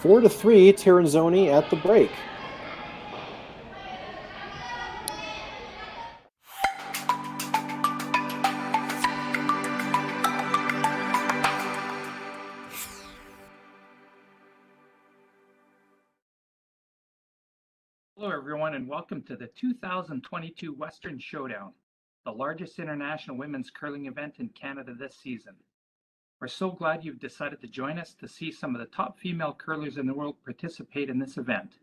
4-3, Tirinzoni at the break. Hello, everyone, and welcome to the 2022 Western Showdown, the largest international women's curling event in Canada this season. We're so glad you've decided to join us to see some of the top female curlers in the world participate in this event.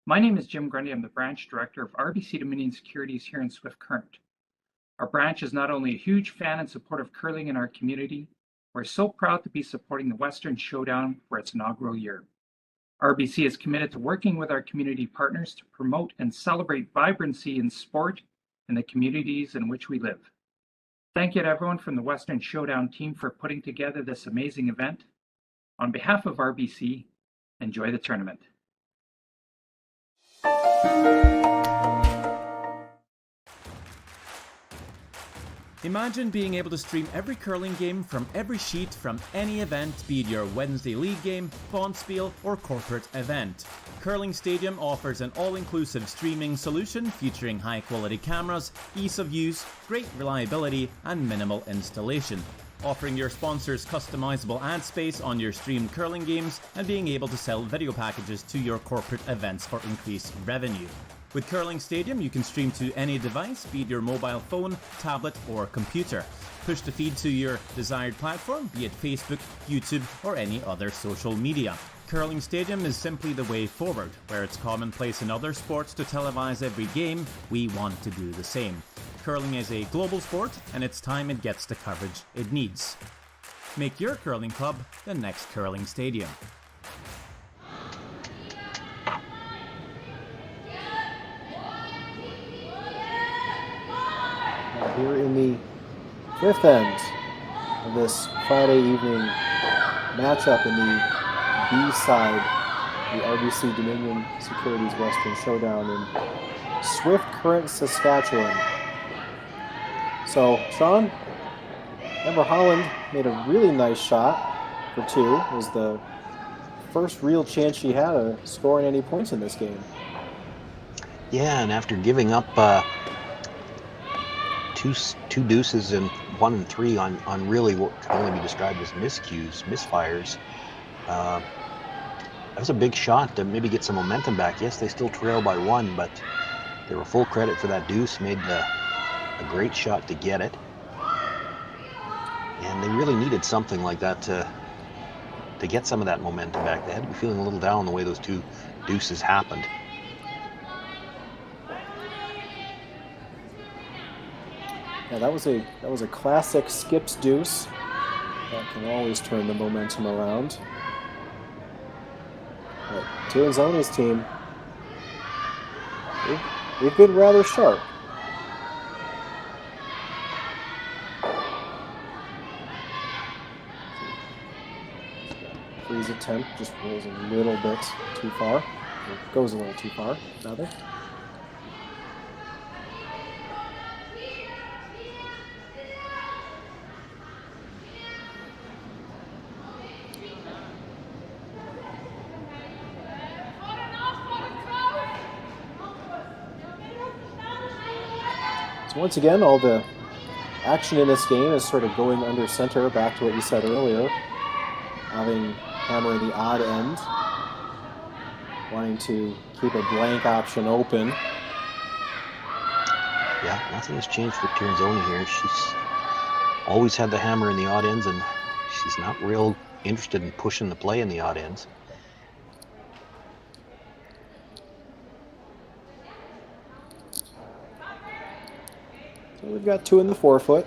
My name is Jim Grundy. I'm the branch director of RBC Dominion Securities here in Swift Current. Our branch is not only a huge fan and support of curling in our community, we're so proud to be supporting the Western Showdown for its inaugural year. RBC is committed to working with our community partners to promote and celebrate vibrancy in sport in the communities in which we live. Thank you to everyone from the Western Showdown team for putting together this amazing event. On behalf of RBC, enjoy the tournament. Imagine being able to stream every curling game from every sheet from any event, be it your Wednesday league game, bonspiel, or corporate event. Curling Stadium offers an all-inclusive streaming solution featuring high-quality cameras, ease of use, great reliability, and minimal installation. Offering your sponsors customizable ad space on your streamed curling games and being able to sell video packages to your corporate events for increased revenue. With Curling Stadium, you can stream to any device, be it your mobile phone, tablet, or computer. Push the feed to your desired platform, be it Facebook, YouTube, or any other social media. Curling Stadium is simply the way forward. Where it's commonplace in other sports to televise every game, we want to do the same. Curling is a global sport, and it's time it gets the coverage it needs. Make your curling club the next Curling Stadium. Here in the fifth end of this Friday evening matchup in the B side the RBC Dominion Securities Western Showdown in Swift Current, Saskatchewan. So, Sean, Amber Holland made a really nice shot for 2. It was the first real chance she had of scoring any points in this game. Yeah, and after giving up two deuces and 1 and 3 on really what can only be described as miscues, misfires, that was a big shot to maybe get some momentum back. Yes, they still trail by 1, but they were full credit for that deuce. Made a great shot to get it, and they really needed something like that to get some of that momentum back. They had to be feeling a little down the way those 2 deuces happened. Yeah, that was a classic skips deuce. That can always turn the momentum around. But Tirinzoni's team, they've been rather sharp. Freeze attempt just rolls a little bit too far. Or goes a little too far, rather. So once again, all the action in this game is sort of going under center, back to what you said earlier. Having hammer in the odd end, wanting to keep a blank option open. Yeah, nothing has changed for Tirinzoni here. She's always had the hammer in the odd ends, and she's not real interested in pushing the play in the odd ends. So we've got 2 in the forefoot.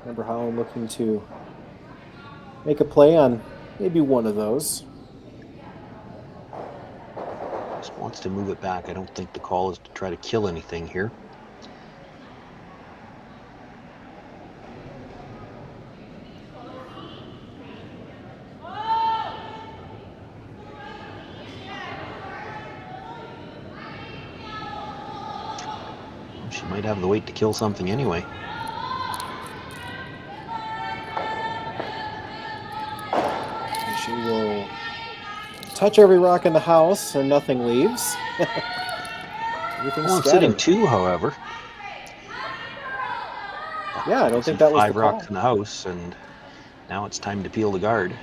Amber Holland looking to make a play on maybe one of those. Just wants to move it back. I don't think the call is to try to kill anything here. She might have the weight to kill something anyway. She will touch every rock in the house and nothing leaves. Everything's Well, scattered. sitting 2, however. Yeah, I don't think that was 5 the rocks call. in the house, and now it's time to peel the guard.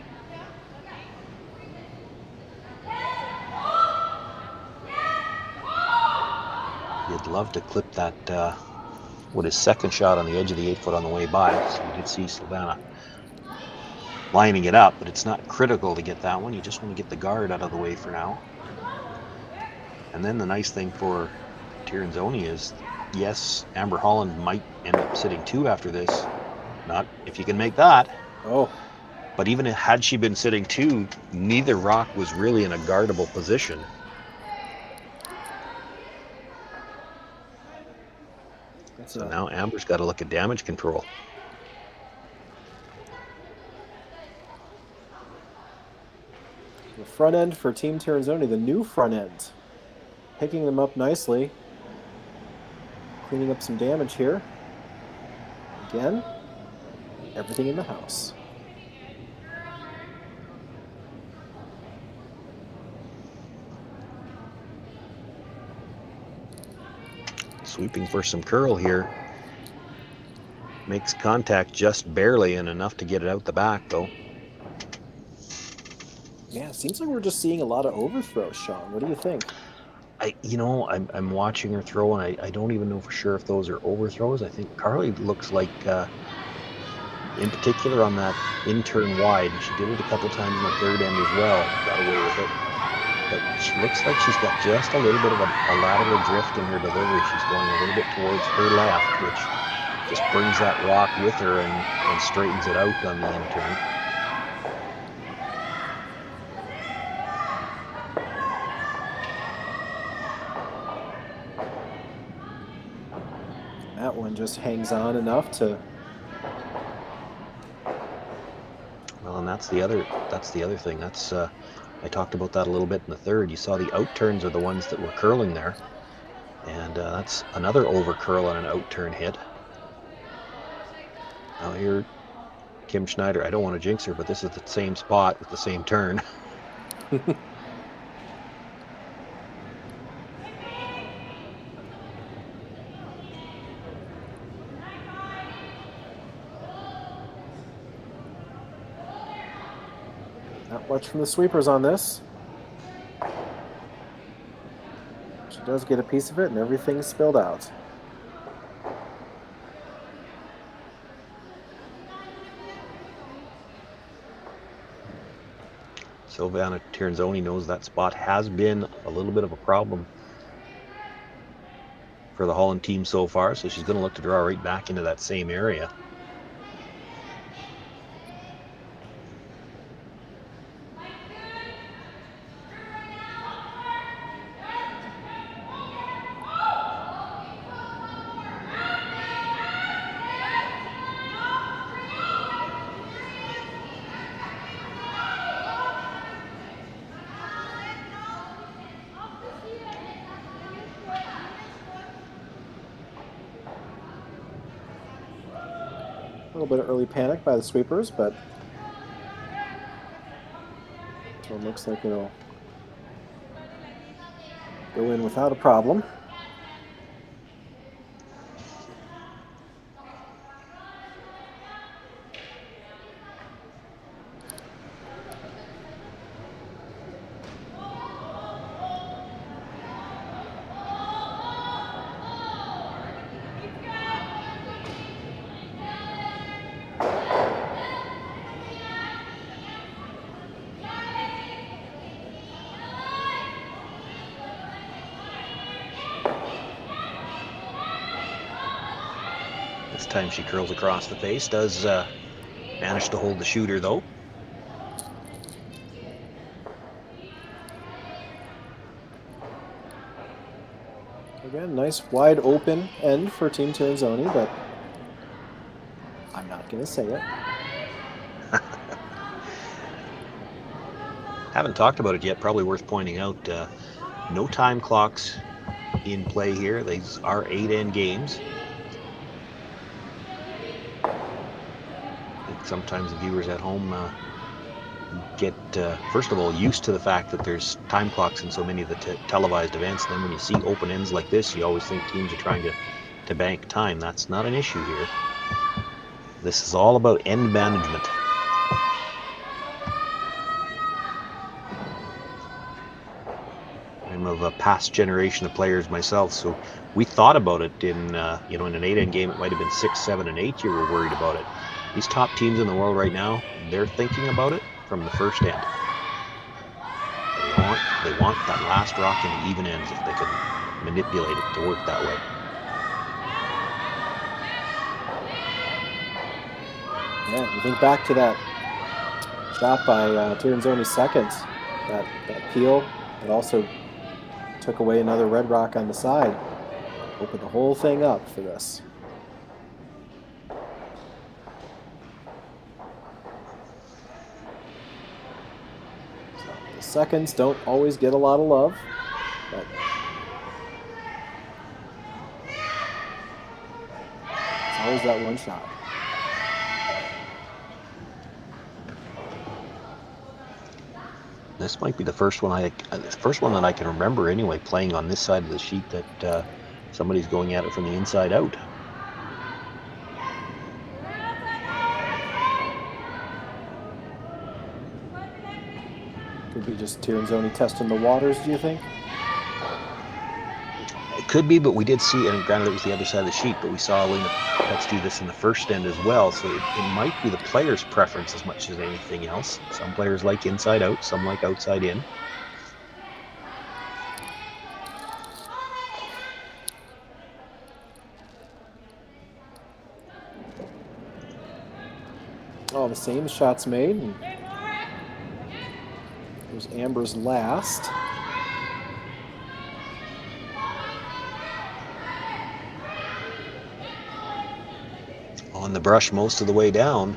You'd love to clip that, with his second shot on the edge of the 8-foot on the way by. So we did see Silvana lining it up, but it's not critical to get that one. You just want to get the guard out of the way for now. And then the nice thing for Tirinzoni is, yes, Amber Holland might end up sitting 2 after this. Not if you can make that. Oh, But even had she been sitting 2, neither rock was really in a guardable position. So now Amber's got to look at damage control. the front end for Team Tirinzoni, the new front end. Picking them up nicely. Cleaning up some damage here. Again, everything in the house. Sweeping for some curl here. Makes contact just barely and enough to get it out the back, though. Yeah, it seems like we're just seeing a lot of overthrows, Sean. What do you think? I'm watching her throw, and I don't even know for sure if those are overthrows. I think Carly looks like, in particular on that in-turn wide, she did it a couple times in the third end as well, got away with it. But she looks like she's got just a little bit of a lateral drift in her delivery. She's going a little bit towards her left, which just brings that rock with her and straightens it out on the in-turn. That one just hangs on enough to... Well, and that's the other thing. That's I talked about that a little bit in the third. You saw the out turns are the ones that were curling there, and that's another over curl and an out turn hit. Now here, Kim Schneider. I don't want to jinx her, but this is the same spot with the same turn. Not much from the sweepers on this. She does get a piece of it, and everything's spilled out. Silvana Tirinzoni knows that spot has been a little bit of a problem for the Holland team so far, so she's going to look to draw right back into that same area. A little bit of early panic by the sweepers, but it looks like it'll go in without a problem. This time she curls across the face, does manage to hold the shooter though. Again, nice wide open end for Team Tirinzoni, but I'm not going to say it. Haven't talked about it yet, probably worth pointing out. No time clocks in play here. These are 8-end games. Sometimes the viewers at home get, first of all, used to the fact that there's time clocks in so many of the televised events. And then when you see open ends like this, you always think teams are trying to bank time. That's not an issue here. This is all about end management. I'm of a past generation of players myself, so we thought about it in, in an 8-end game. It might have been 6, 7, and 8. You were worried about it. These top teams in the world right now, they're thinking about it from the first end. They want that last rock in the even ends if they can manipulate it to work that way. Yeah, you think back to that shot by Tirinzoni's second, that peel. It also took away another red rock on the side. Opened the whole thing up for this. Seconds don't always get a lot of love, but it's always that one shot. This might be the first one that I can remember anyway, playing on this side of the sheet that somebody's going at it from the inside out. Could be just Tirinzoni testing the waters, do you think? It could be, but we did see, and granted it was the other side of the sheet, but we saw Elena Petz do this in the first end as well, so it might be the player's preference as much as anything else. Some players like inside out, some like outside in. Oh, the same shots made. And there's Amber's last. On the brush most of the way down.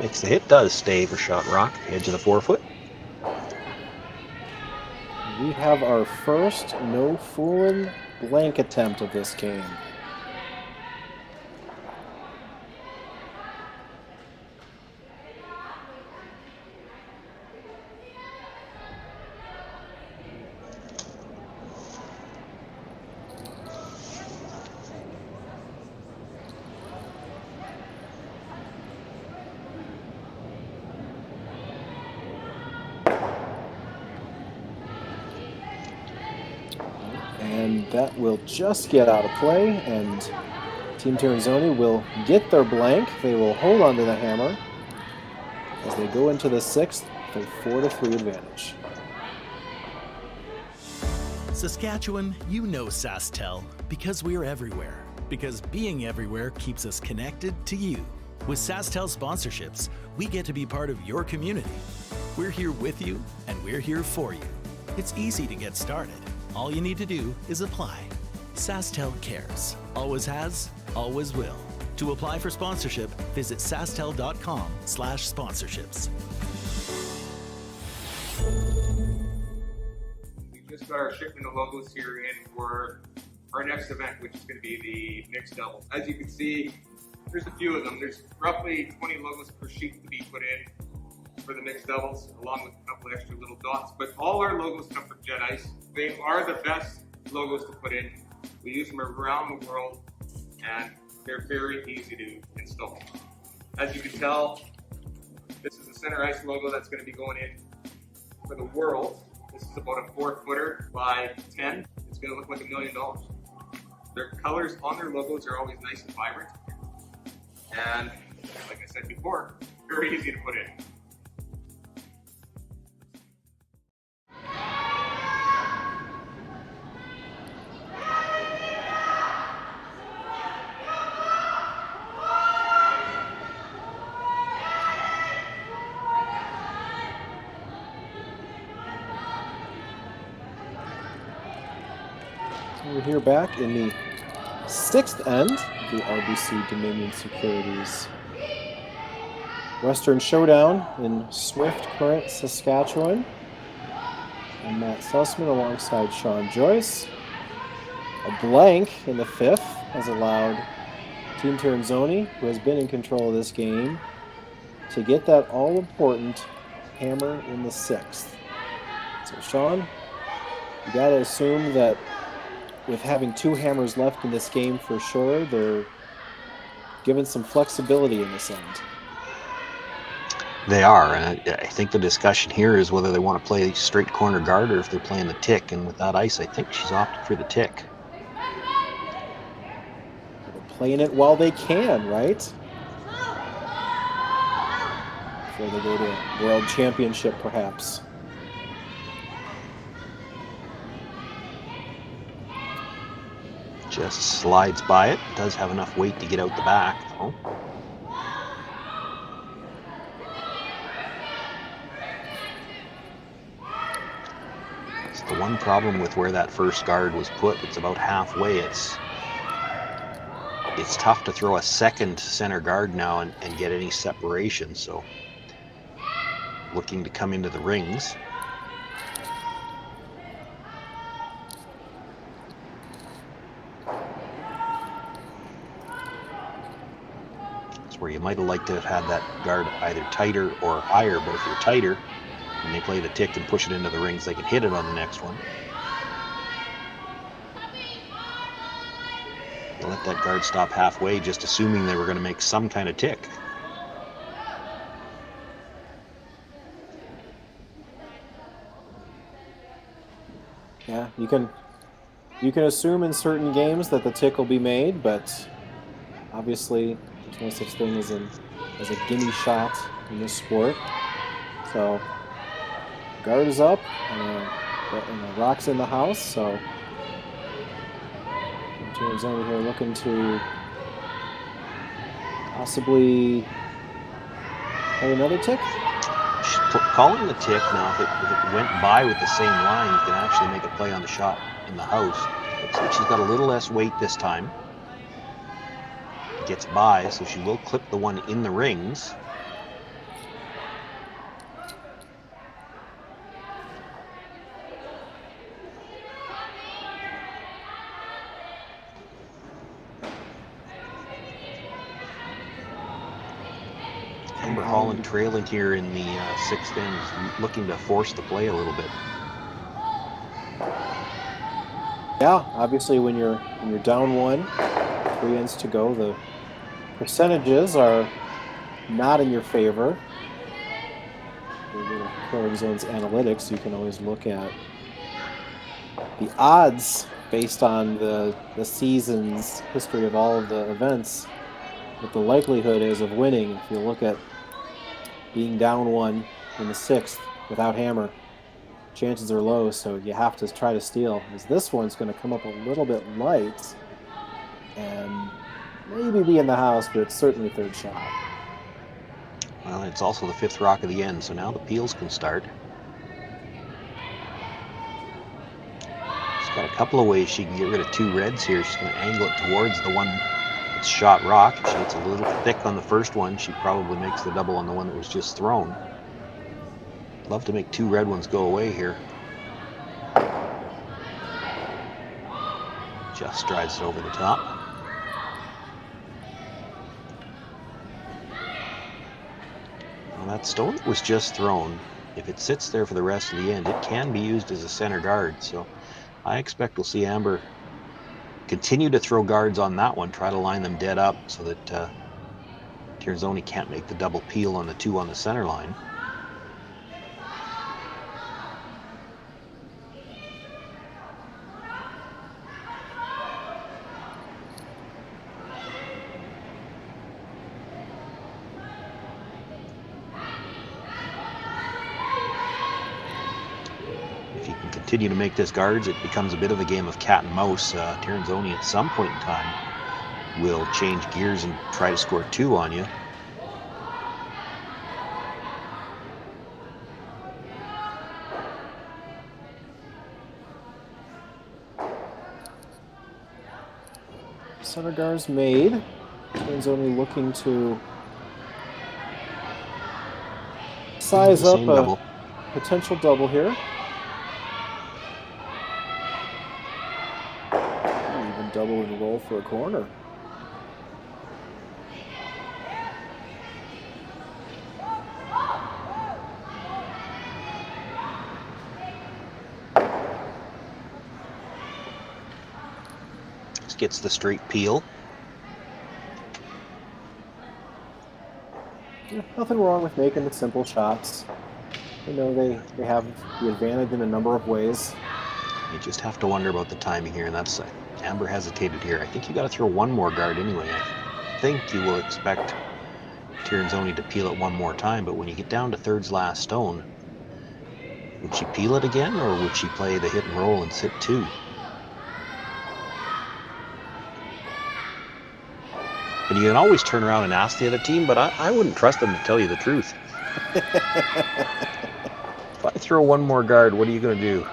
Makes the hit, does stay for shot rock, edge of the 4-foot. We have our first no fooling blank attempt of this game. And that will just get out of play, and Team Tirinzoni will get their blank. They will hold on to the hammer as they go into the 6th with a 4-3 advantage. Saskatchewan, you know Sasktel because we're everywhere. Because being everywhere keeps us connected to you. With Sasktel sponsorships, we get to be part of your community. We're here with you, and we're here for you. It's easy to get started. All you need to do is apply. Sasktel cares. Always has, always will. To apply for sponsorship, visit sasktel.com/sponsorships. We just got our shipment of logos here in for our next event, which is going to be the mixed doubles. As you can see, there's a few of them. There's roughly 20 logos per sheet to be put in for the mixed doubles, along with a couple extra little dots. But all our logos come from Jet Ice. They are the best logos to put in. We use them around the world, and they're very easy to install. As you can tell, this is the center ice logo that's going to be going in for the world. This is about a 4-footer by 10. It's going to look like $1 million. Their colors on their logos are always nice and vibrant. And like I said before, very easy to put in. We're here back in the 6th end of the RBC Dominion Securities Western Showdown in Swift Current, Saskatchewan. And Matt Sussman alongside Sean Joyce. A blank in the 5th has allowed Team Tirinzoni, who has been in control of this game, to get that all-important hammer in the 6th. So Sean, you got to assume that with having 2 hammers left in this game for sure, they're given some flexibility in this end. They are, and I think the discussion here is whether they want to play straight corner guard or if they're playing the tick, and with that ice, I think she's opted for the tick. They're playing it while they can, right? Before they go to a world championship, perhaps. Just slides by it. Does have enough weight to get out the back, though. It's the one problem with where that first guard was put. It's about halfway. It's tough to throw a second center guard now and get any separation. So looking to come into the rings. Where you might have liked to have had that guard either tighter or higher, but if you're tighter and they play the tick and push it into the rings, they can hit it on the next one. They let that guard stop halfway, just assuming they were going to make some kind of tick. Yeah, you can assume in certain games that the tick will be made, but obviously there's no such thing as a gimme shot in this sport. So guard is up, and the rock's in the house. So Tirinzoni here looking to possibly play another tick. She's calling the tick now. If it went by with the same line, you can actually make a play on the shot in the house. Looks like she's got a little less weight this time. Gets by, so she will clip the one in the rings. Amber Holland trailing here in the 6th inning, looking to force the play a little bit. Yeah, obviously when you're down 1, 3 innings to go, the percentages are not in your favor. Curling Zone's analytics, you can always look at the odds based on the season's history of all of the events, what the likelihood is of winning. If you look at being down 1 in the 6th without hammer, chances are low, so you have to try to steal. As this one's going to come up a little bit light and maybe be in the house, but it's certainly third shot. Well, it's also the 5th rock of the end, so now the peels can start. She's got a couple of ways she can get rid of 2 reds here. She's going to angle it towards the one that's shot rock. If she gets a little thick on the first one, she probably makes the double on the one that was just thrown. Love to make 2 red ones go away here. Just drives it over the top. Well, that stone that was just thrown, if it sits there for the rest of the end, it can be used as a center guard. So I expect we'll see Amber continue to throw guards on that one, try to line them dead up so that Tirinzoni can't make the double peel on the 2 on the center line. Continue to make this guards, it becomes a bit of a game of cat and mouse. Tirinzoni at some point in time will change gears and try to score 2 on you. Center guards made. Tirinzoni looking to size up a double. Potential double here. Double and roll for a corner. Just gets the straight peel. Yeah, nothing wrong with making the simple shots. You know, they have the advantage in a number of ways. You just have to wonder about the timing here, and that's Amber hesitated here. I think you got to throw 1 more guard anyway. I think you will expect Tirinzoni to peel it 1 more time, but when you get down to 3rd's last stone, would she peel it again, or would she play the hit and roll and sit 2? And you can always turn around and ask the other team, but I wouldn't trust them to tell you the truth. If I throw 1 more guard, what are you going to do?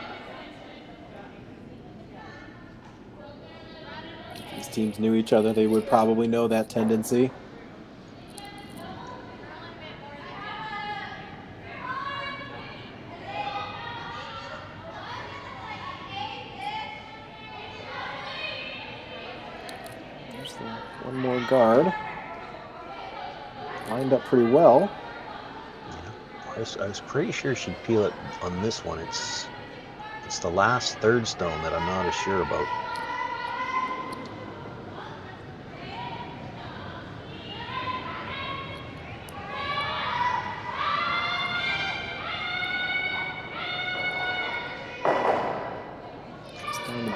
Teams knew each other, they would probably know that tendency. There's the 1 more guard. Lined up pretty well. Yeah, I was pretty sure she'd peel it on this one. It's the last 3rd stone that I'm not as sure about.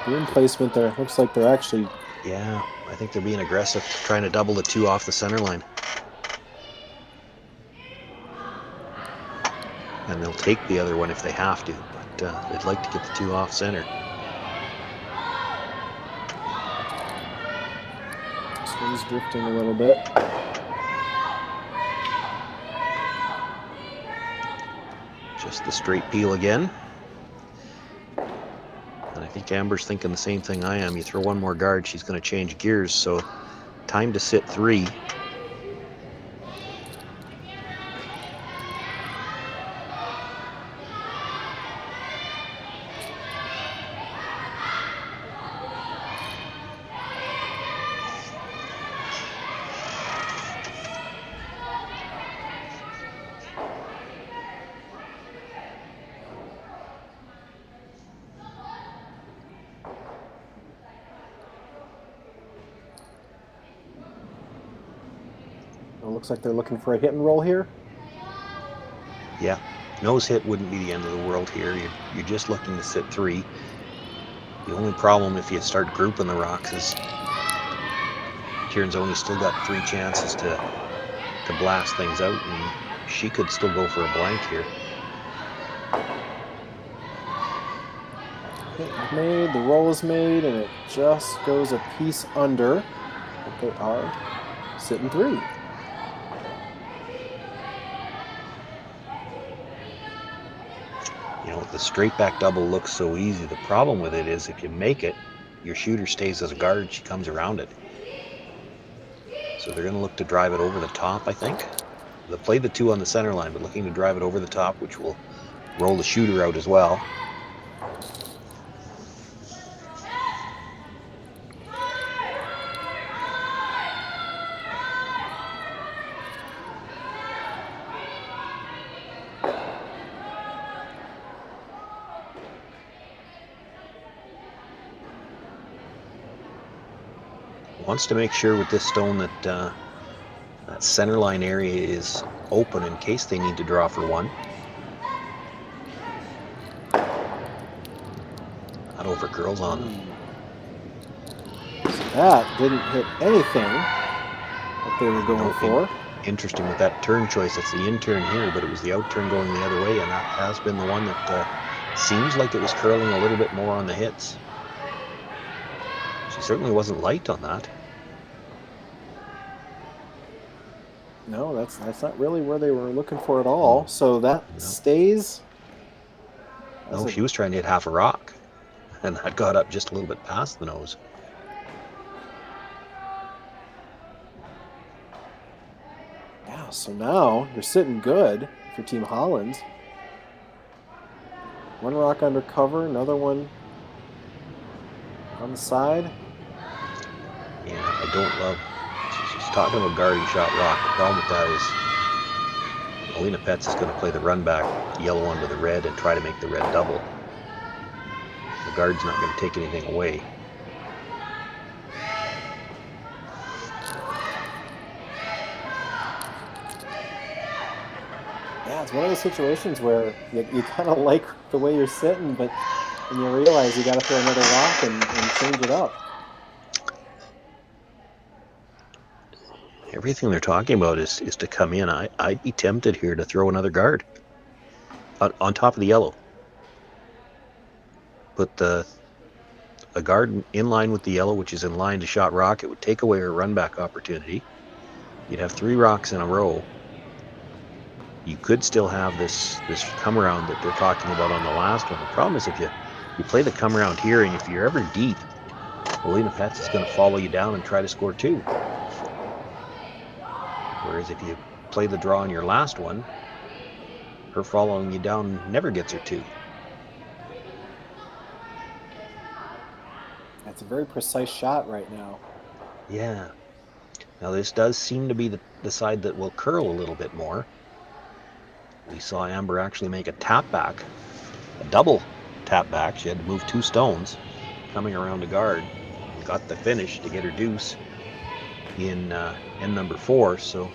Boom placement there. Looks like they're actually... Yeah, I think they're being aggressive, trying to double the 2 off the center line. And they'll take the other one if they have to, but they'd like to get the 2 off center. This one's drifting a little bit. Just the straight peel again. And I think Amber's thinking the same thing I am. You throw 1 more guard, she's going to change gears, so time to sit 3. looks like they're looking for a hit and roll here. Yeah, nose hit wouldn't be the end of the world here. You're just looking to sit 3. The only problem if you start grouping the rocks is Tirinzoni's still got 3 chances to blast things out, and she could still go for a blank here. Hit is made, the roll is made, and it just goes a piece under. But they are sitting 3. You know, the straight back double looks so easy. The problem with it is if you make it, your shooter stays as a guard, she comes around it. So they're going to look to drive it over the top, I think. They'll play the 2 on the center line, but looking to drive it over the top, which will roll the shooter out as well. Wants to make sure with this stone that that center line area is open in case they need to draw for 1. That over curls on them. So that didn't hit anything that they were going for. Interesting with that turn choice. That's the in turn here, but it was the out turn going the other way, and that has been the one that seems like it was curling a little bit more on the hits. She certainly wasn't light on that. No, that's not really where they were looking for at all. So that stays. No, she was trying to hit half a rock, and that got up just a little bit past the nose. Yeah, so now you're sitting good for Team Holland. 1 rock under cover, another one on the side. Yeah, I don't love. She's talking about guarding shot rock. The problem with that is Alina Petz is going to play the run back yellow onto the red and try to make the red double. The guard's not going to take anything away. Yeah, it's one of those situations where you kind of like the way you're sitting, but when you realize you got to throw another rock and change it up. Everything they're talking about is to come in. I'd be tempted here to throw another guard on top of the yellow. Put a guard in line with the yellow, which is in line to shot rock. It would take away her run back opportunity. You'd have 3 rocks in a row. You could still have this come around that they're talking about on the last one. The problem is if you play the come around here, and if you're ever deep, Alina Petz is going to follow you down and try to score 2. Whereas if you play the draw on your last one, her following you down never gets her 2. That's a very precise shot right now. Yeah. Now this does seem to be the side that will curl a little bit more. We saw Amber actually make a tap back, a double tap back. She had to move 2 stones coming around the guard. Got the finish to get her deuce in end number 4, so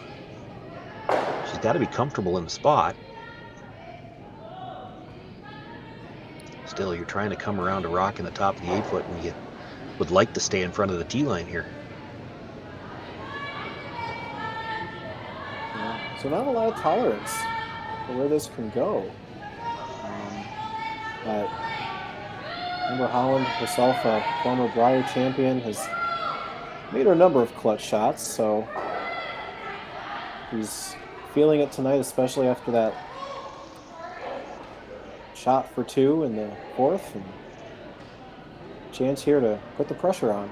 she's got to be comfortable in the spot. Still, you're trying to come around a rock in the top of the 8-foot, and you would like to stay in front of the tee line here. Yeah. So not a lot of tolerance for where this can go. But Amber Holland, herself a former Brier champion, has made her a number of clutch shots, so he's feeling it tonight, especially after that shot for 2 in the 4th, and chance here to put the pressure on.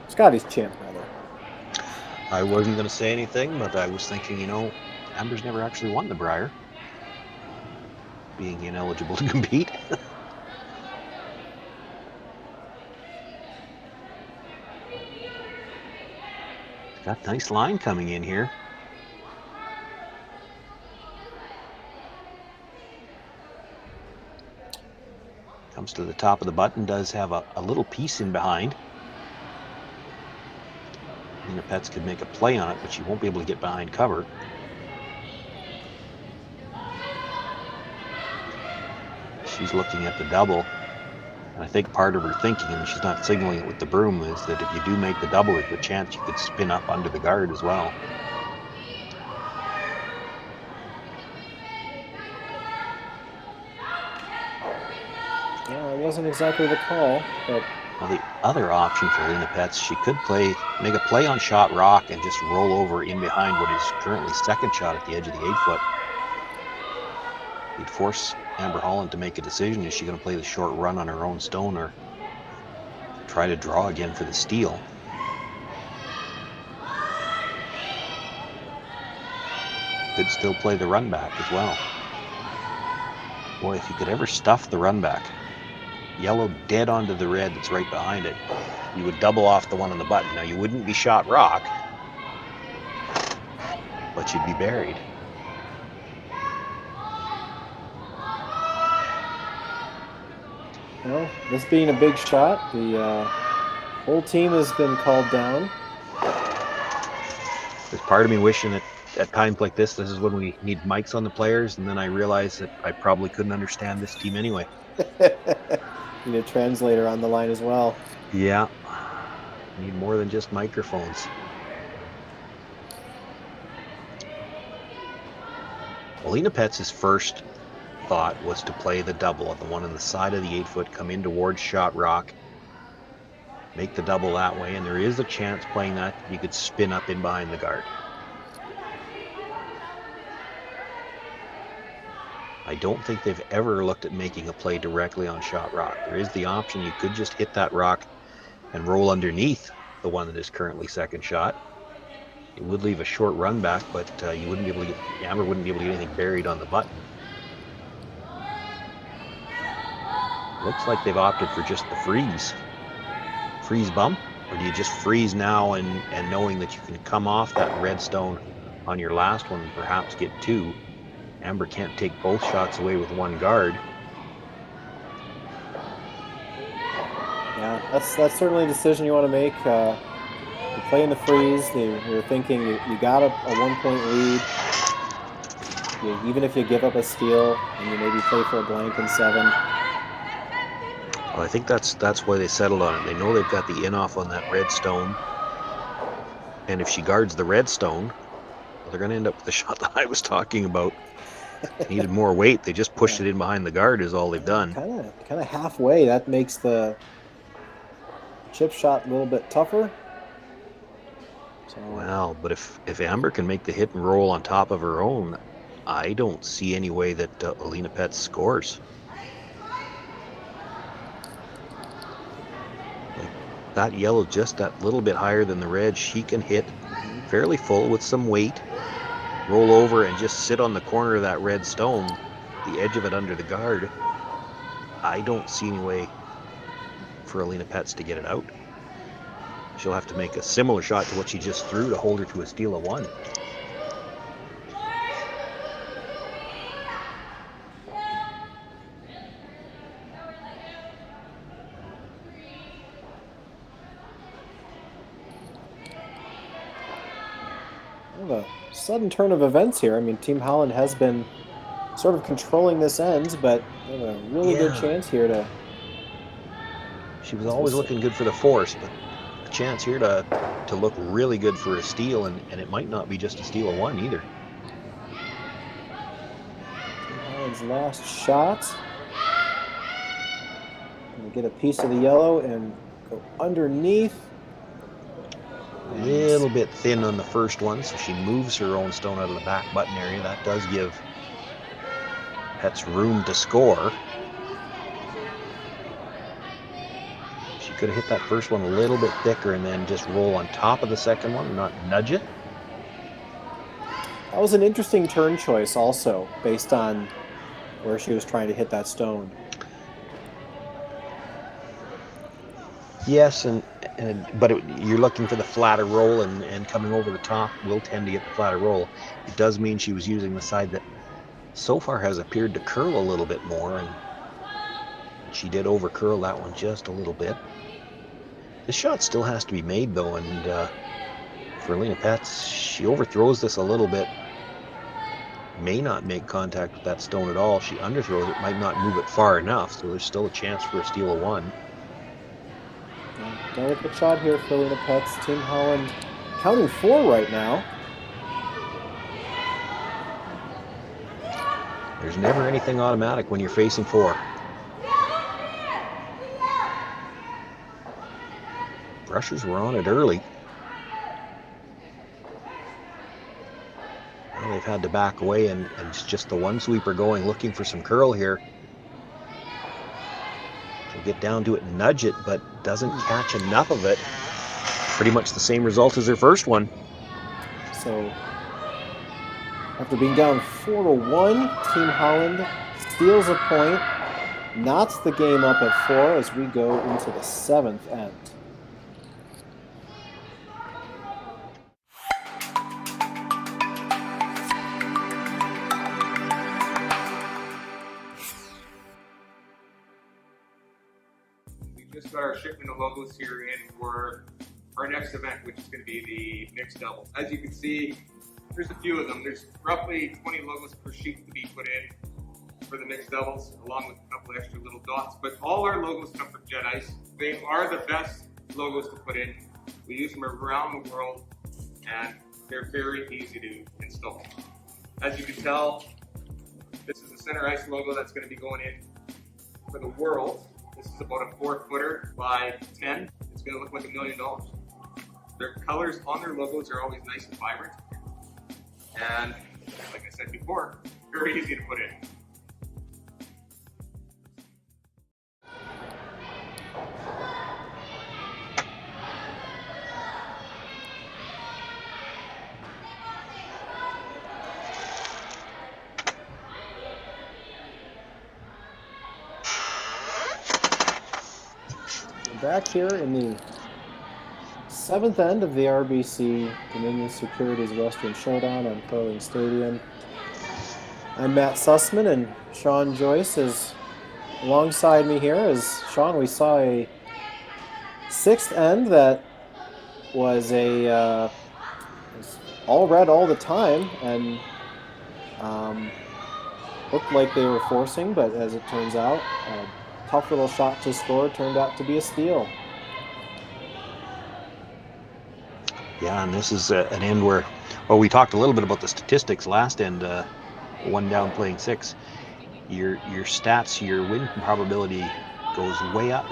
Scotty's champ, rather. I wasn't going to say anything, but I was thinking, you know, Amber's never actually won the Brier, being ineligible to compete. Got nice line coming in here. Comes to the top of the button, does have a little piece in behind. Alina Petz could make a play on it, but she won't be able to get behind cover. She's looking at the double. And I think part of her thinking, and she's not signaling it with the broom, is that if you do make the double, there's a chance you could spin up under the guard as well. Yeah, it wasn't exactly the call, but... Well, the other option for Alina Petz, she could make a play on shot rock and just roll over in behind what is currently second shot at the edge of the 8-foot. You'd force Amber Holland to make a decision. Is she going to play the short run on her own stone or try to draw again for the steal? Could still play the run back as well. Boy, if you could ever stuff the run back, yellow dead onto the red that's right behind it, you would double off the one on the button. Now, you wouldn't be shot rock, but you'd be buried. Well, this being a big shot, the whole team has been called down. There's part of me wishing that at times like this is when we need mics on the players, and then I realized that I probably couldn't understand this team anyway. Need a translator on the line as well. Yeah, need more than just microphones. Alina Petz's first thought was to play the double on the one on the side of the 8-foot, come in towards shot rock, make the double that way, and there is a chance playing that you could spin up in behind the guard. I don't think they've ever looked at making a play directly on shot rock. There is the option you could just hit that rock and roll underneath the one that is currently second shot. It would leave a short run back, but you wouldn't be able to get, Amber wouldn't be able to get anything buried on the button. Looks like they've opted for just the freeze. Freeze bump? Or do you just freeze now and knowing that you can come off that red stone on your last one and perhaps get two? Amber can't take both shots away with one guard. Yeah, that's certainly a decision you want to make. You play in the freeze. You're thinking you got a 1-point lead. Even if you give up a steal and you maybe play for a blank in 7. Well, I think that's why they settled on it. They know they've got the in-off on that red stone. And if she guards the red stone, well, they're going to end up with the shot that I was talking about. Needed more weight. They just pushed it in behind the guard is all they've done. Kind of halfway. That makes the chip shot a little bit tougher. So, well, but if Amber can make the hit and roll on top of her own, I don't see any way that Alina Petz scores. Like, that yellow just that little bit higher than the red, she can hit fairly full with some weight, roll over and just sit on the corner of that red stone, the edge of it under the guard. I don't see any way for Alina Petz to get it out. She'll have to make a similar shot to what she just threw to hold her to a steal of 1. A sudden turn of events here. I mean, Team Holland has been sort of controlling this ends, but they have a really good chance here to... She was always looking good for the force, but a chance here to look really good for a steal, and it might not be just a steal of 1 either. Team Holland's last shot. Gonna get a piece of the yellow and go underneath. A little bit thin on the first one, so she moves her own stone out of the back button area. That does give Petz room to score. She could have hit that first one a little bit thicker and then just roll on top of the second one and not nudge it. That was an interesting turn choice also, based on where she was trying to hit that stone. Yes, but you're looking for the flatter roll, and coming over the top will tend to get the flatter roll. It does mean she was using the side that so far has appeared to curl a little bit more, and she did over curl that one just a little bit. This shot still has to be made though, and for Alina Pets. She overthrows this a little bit. May not make contact with that stone at all. She underthrows it, might not move it far enough, so there's still a chance for a steal of 1. Delicate shot here for Alina Pets. Team Holland counting 4 right now. There's never anything automatic when you're facing 4. Rushers were on it early. Now they've had to back away, and it's just the one sweeper going, looking for some curl here. She'll get down to it and nudge it, but doesn't catch enough of it. Pretty much the same result as her first one. So, after being down 4-1, Team Holland steals a point, knots the game up at 4 as we go into the 7th end. Just got our shipment of logos here in for our next event, which is going to be the mixed doubles. As you can see, there's a few of them. There's roughly 20 logos per sheet to be put in for the mixed doubles, along with a couple extra little dots. But all our logos come from Jet Ice. They are the best logos to put in. We use them around the world, and they're very easy to install. As you can tell, this is the center ice logo that's going to be going in for the world. This is about a 4-footer by 10. It's going to look like $1 million. Their colors on their logos are always nice and vibrant. And like I said before, very easy to put in. Back here in the 7th end of the RBC Dominion Securities Western Showdown on Curling Stadium. I'm Matt Sussman, and Sean Joyce is alongside me here. As Sean, we saw a 6th end that was was all red all the time, and looked like they were forcing, but as it turns out, tough little shot to score turned out to be a steal. Yeah, and this is an end where, well, we talked a little bit about the statistics last end, 1 down playing 6. Your stats, your win probability goes way up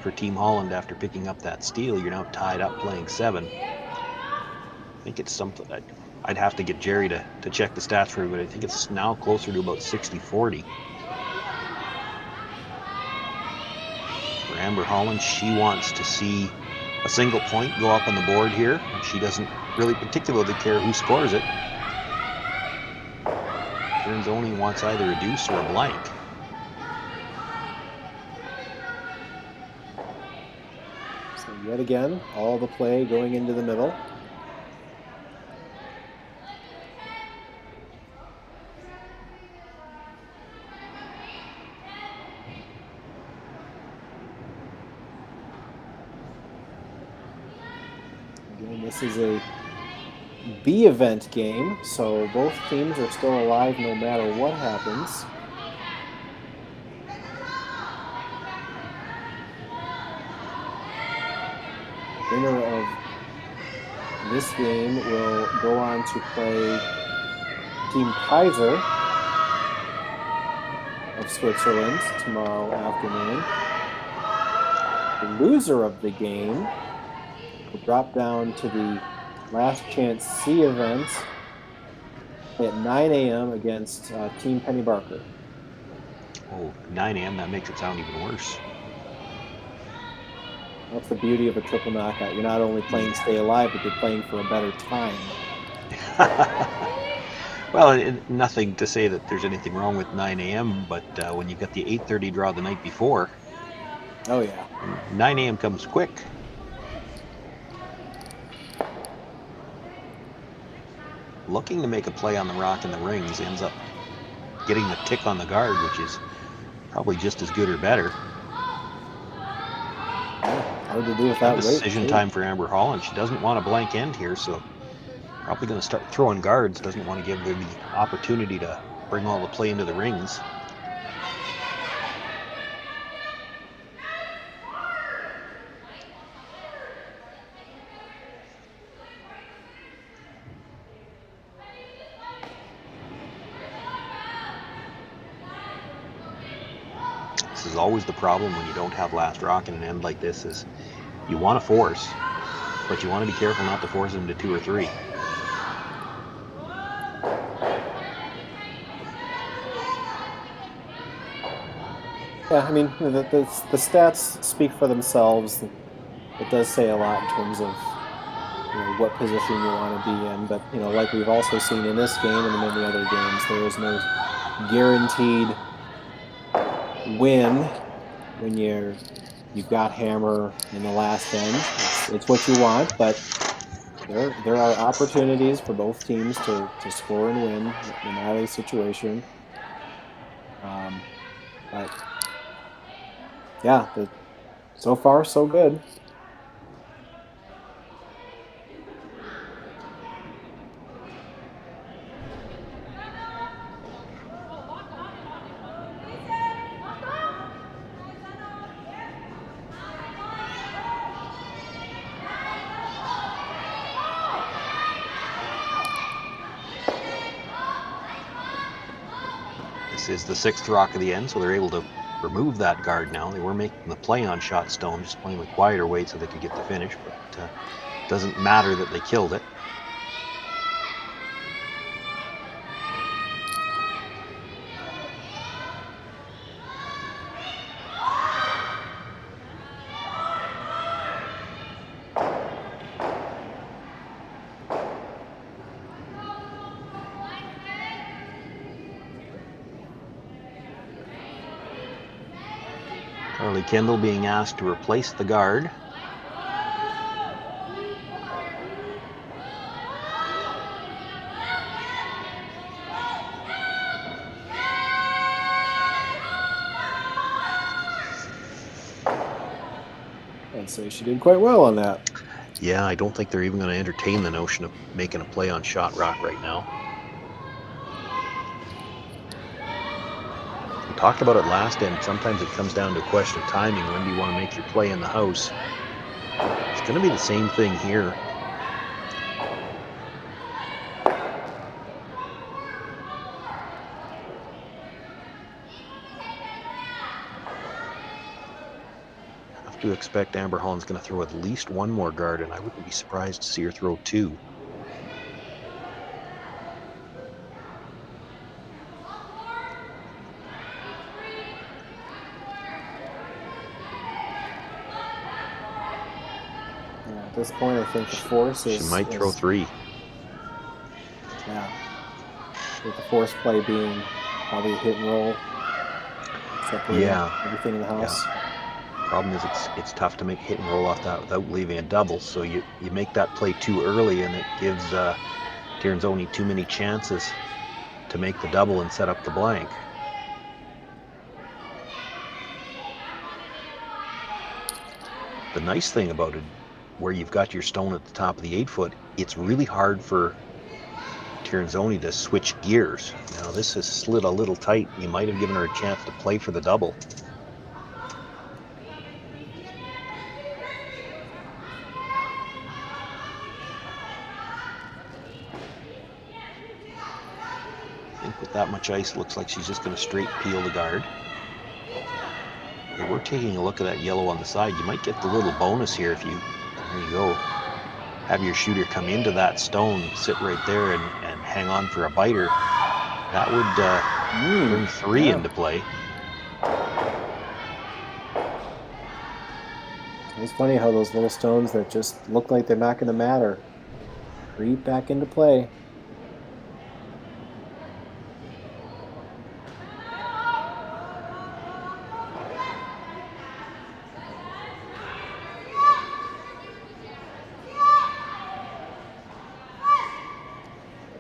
for Team Holland after picking up that steal. You're now tied up playing 7. I think it's something, I'd have to get Jerry to check the stats for me, but I think it's now closer to about 60-40. Amber Holland, she wants to see a single point go up on the board here. She doesn't really particularly care who scores it. Tirinzoni wants either a deuce or a blank. So yet again, all the play going into the middle. This is a B event game, so both teams are still alive no matter what happens. Winner of this game will go on to play Team Kaiser of Switzerland tomorrow afternoon. The loser of the game will drop down to the last chance C event at 9 a.m. against Team Penny Barker. Oh, 9 a.m., that makes it sound even worse. That's the beauty of a triple knockout. You're not only playing to stay alive, but you're playing for a better time. Well, nothing to say that there's anything wrong with 9 a.m., but when you got the 8:30 draw the night before, oh yeah, 9 a.m. comes quick. Looking to make a play on the rock in the rings, ends up getting the tick on the guard, which is probably just as good or better. Yeah, hard to do with that weight. Decision time for Amber Holland. She doesn't want a blank end here, so probably going to start throwing guards. Doesn't want to give them the opportunity to bring all the play into the rings. This is always the problem when you don't have last rock in an end like this, is you want to force, but you want to be careful not to force them to 2 or 3. Yeah, I mean, the stats speak for themselves. It does say a lot in terms of what position you want to be in. But, like we've also seen in this game and in many other games, there is no guaranteed win when you've got hammer in the last end. It's what you want, but there are opportunities for both teams to score and win in either situation. But yeah, so far so good. This is the 6th rock of the end, so they're able to remove that guard now. They were making the play on shot stone, just playing the quieter weight so they could get the finish, but it doesn't matter that they killed it. Carly Kendall being asked to replace the guard. I'd say she did quite well on that. Yeah, I don't think they're even going to entertain the notion of making a play on shot rock right now. We talked about it last end. Sometimes it comes down to a question of timing. When do you want to make your play in the house? It's going to be the same thing here. I have to expect Amber Holland's going to throw at least one more guard, and I wouldn't be surprised to see her throw 2. At this point, I think the force is... She might throw 3. Yeah. With the force play being probably a hit and roll. Yeah. Everything in the house. Yeah. Problem is it's tough to make hit and roll off that without leaving a double. So you make that play too early, and it gives Tirinzoni too many chances to make the double and set up the blank. The nice thing about it, where you've got your stone at the top of the 8-foot, it's really hard for Tirinzoni to switch gears. Now this has slid a little tight. You might have given her a chance to play for the double. I think with that much ice, it looks like she's just going to straight peel the guard. We're taking a look at that yellow on the side. You might get the little bonus here if you, there you go, have your shooter come into that stone, sit right there and hang on for a biter. That would bring 3 into play. It's funny how those little stones that just look like they're not going to matter creep back into play.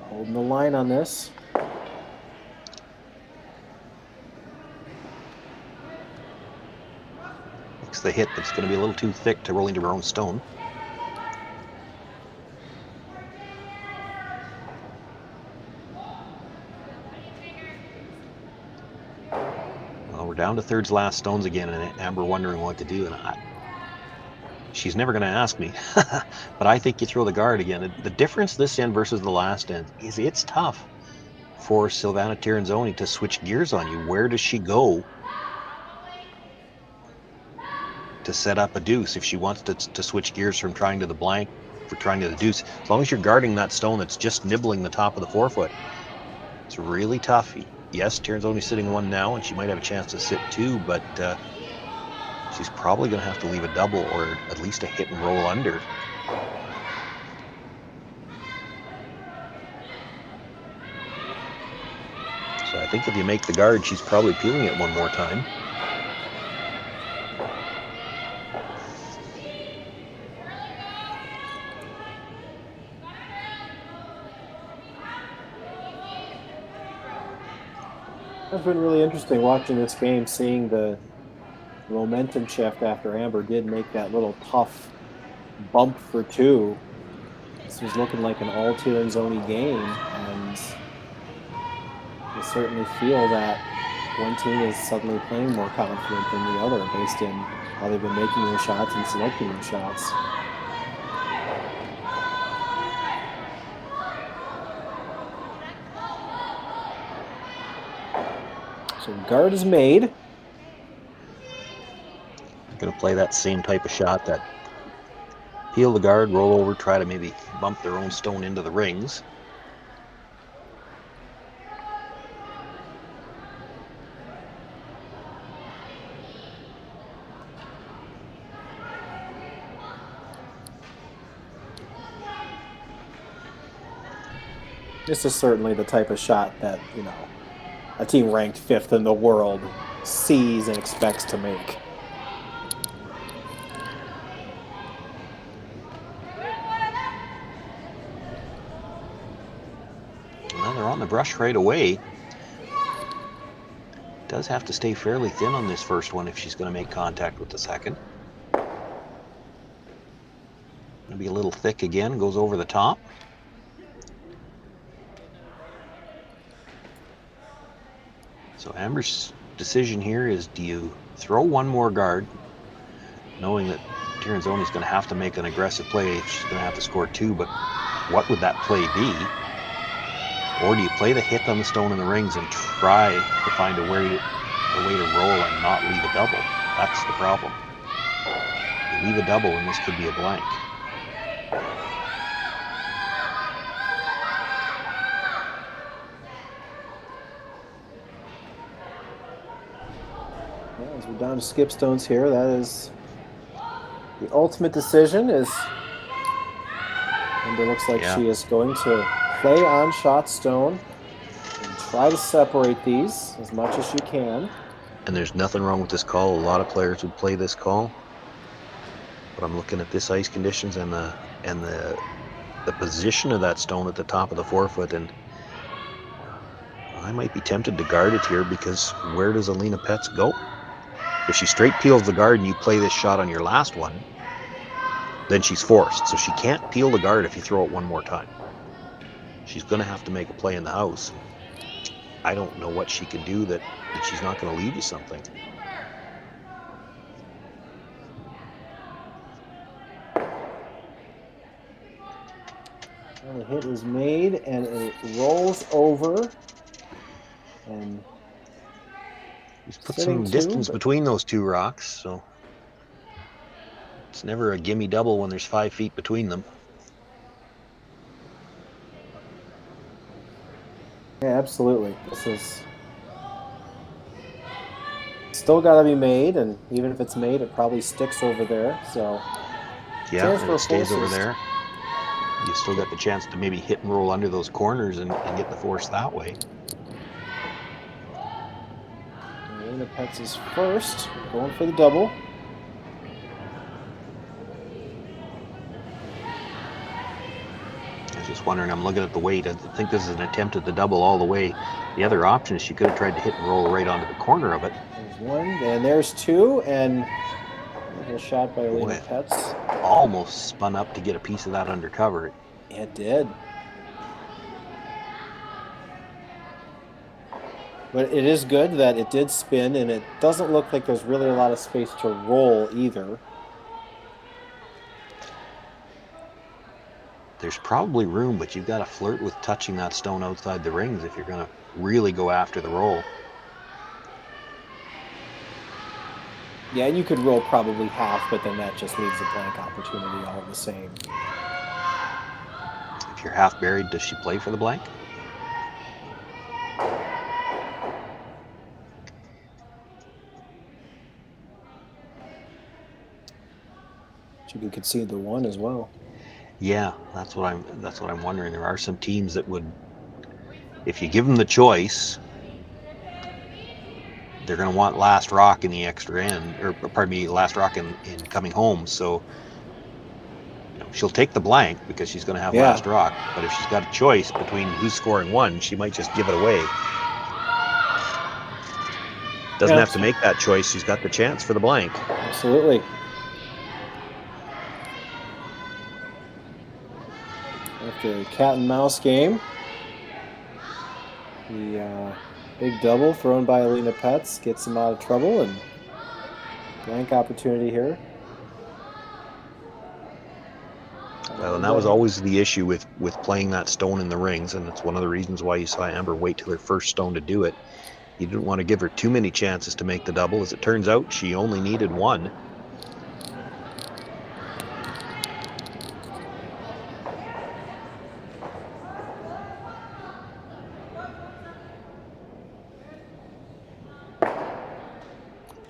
Holding the line on this. the hit, but it's going to be a little too thick to roll into her own stone. Well, we're down to thirds last stones again, and Amber wondering what to do. And she's never going to ask me, but I think you throw the guard again. The difference this end versus the last end is it's tough for Silvana Tirinzoni to switch gears on you. Where does she go to set up a deuce if she wants to switch gears from trying to the blank for trying to the deuce? As long as you're guarding that stone that's just nibbling the top of the forefoot, it's really tough. Yes, Tirinzoni's sitting one now, and she might have a chance to sit two, but she's probably going to have to leave a double or at least a hit and roll under. So I think if you make the guard, she's probably peeling it one more time. It's been really interesting watching this game, seeing the momentum shift after Amber did make that little tough bump for two. This was looking like an all Tirinzoni game, and you certainly feel that one team is suddenly playing more confident than the other based in how they've been making their shots and selecting their shots. So guard is made. Going to play that same type of shot, that peel the guard, roll over, try to maybe bump their own stone into the rings. This is certainly the type of shot that, you know, a team ranked 5th in the world sees and expects to make. Well, they're on the brush right away. Does have to stay fairly thin on this first one if she's going to make contact with the second. Going to be a little thick again, goes over the top. So Amber's decision here is, do you throw one more guard, knowing that Tirinzoni is going to have to make an aggressive play, she's going to have to score two, but what would that play be? Or do you play the hit on the stone in the rings and try to find a way to roll and not leave a double? That's the problem. You leave a double and this could be a blank. As we're down to skip stones here, that is the ultimate decision. Is Amber looks like she is going to play on shot stone and try to separate these as much as she can. And there's nothing wrong with this call. A lot of players would play this call, but I'm looking at this ice conditions and the position of that stone at the top of the forefoot, and I might be tempted to guard it here, because where does Alina Petz go? If she straight peels the guard and you play this shot on your last one, then she's forced. So she can't peel the guard if you throw it one more time. She's going to have to make a play in the house. I don't know what she can do that she's not going to leave you something. Well, the hit is made and it rolls over. And he's put some distance between those two rocks, so it's never a gimme double when there's 5 feet between them. Yeah, absolutely. This is still got to be made, and even if it's made, it probably sticks over there. So yeah, and it stays over there. You still got the chance to maybe hit and roll under those corners and get the force that way. Alina Petz is first, going for the double. I was just wondering, I'm looking at the weight. I think this is an attempt at the double all the way. The other option is she could have tried to hit and roll right onto the corner of it. There's one, and there's two, and Little shot by Alina Boy. Petz. Almost spun up to get a piece of that undercover. It did. But it is good that it did spin, and it doesn't look like there's really a lot of space to roll either. There's probably room, but you've got to flirt with touching that stone outside the rings if you're going to really go after the roll. Yeah, and you could roll probably half, but then that just leaves a blank opportunity all the same. If you're half buried, does she play for the blank? She could concede the one as well. Yeah, that's what I'm wondering. There are some teams that would, if you give them the choice, they're going to want last rock in the extra end, or pardon me, last rock in coming home. So she'll take the blank because she's going to have last rock. But if she's got a choice between who's scoring one, she might just give it away. Doesn't have to make that choice. She's got the chance for the blank. Absolutely. After a cat and mouse game, the big double thrown by Alina Petz gets him out of trouble, and blank opportunity here. Well, and that was always the issue with playing that stone in the rings, and it's one of the reasons why you saw Amber wait till her first stone to do it. You didn't want to give her too many chances to make the double. As it turns out, she only needed one.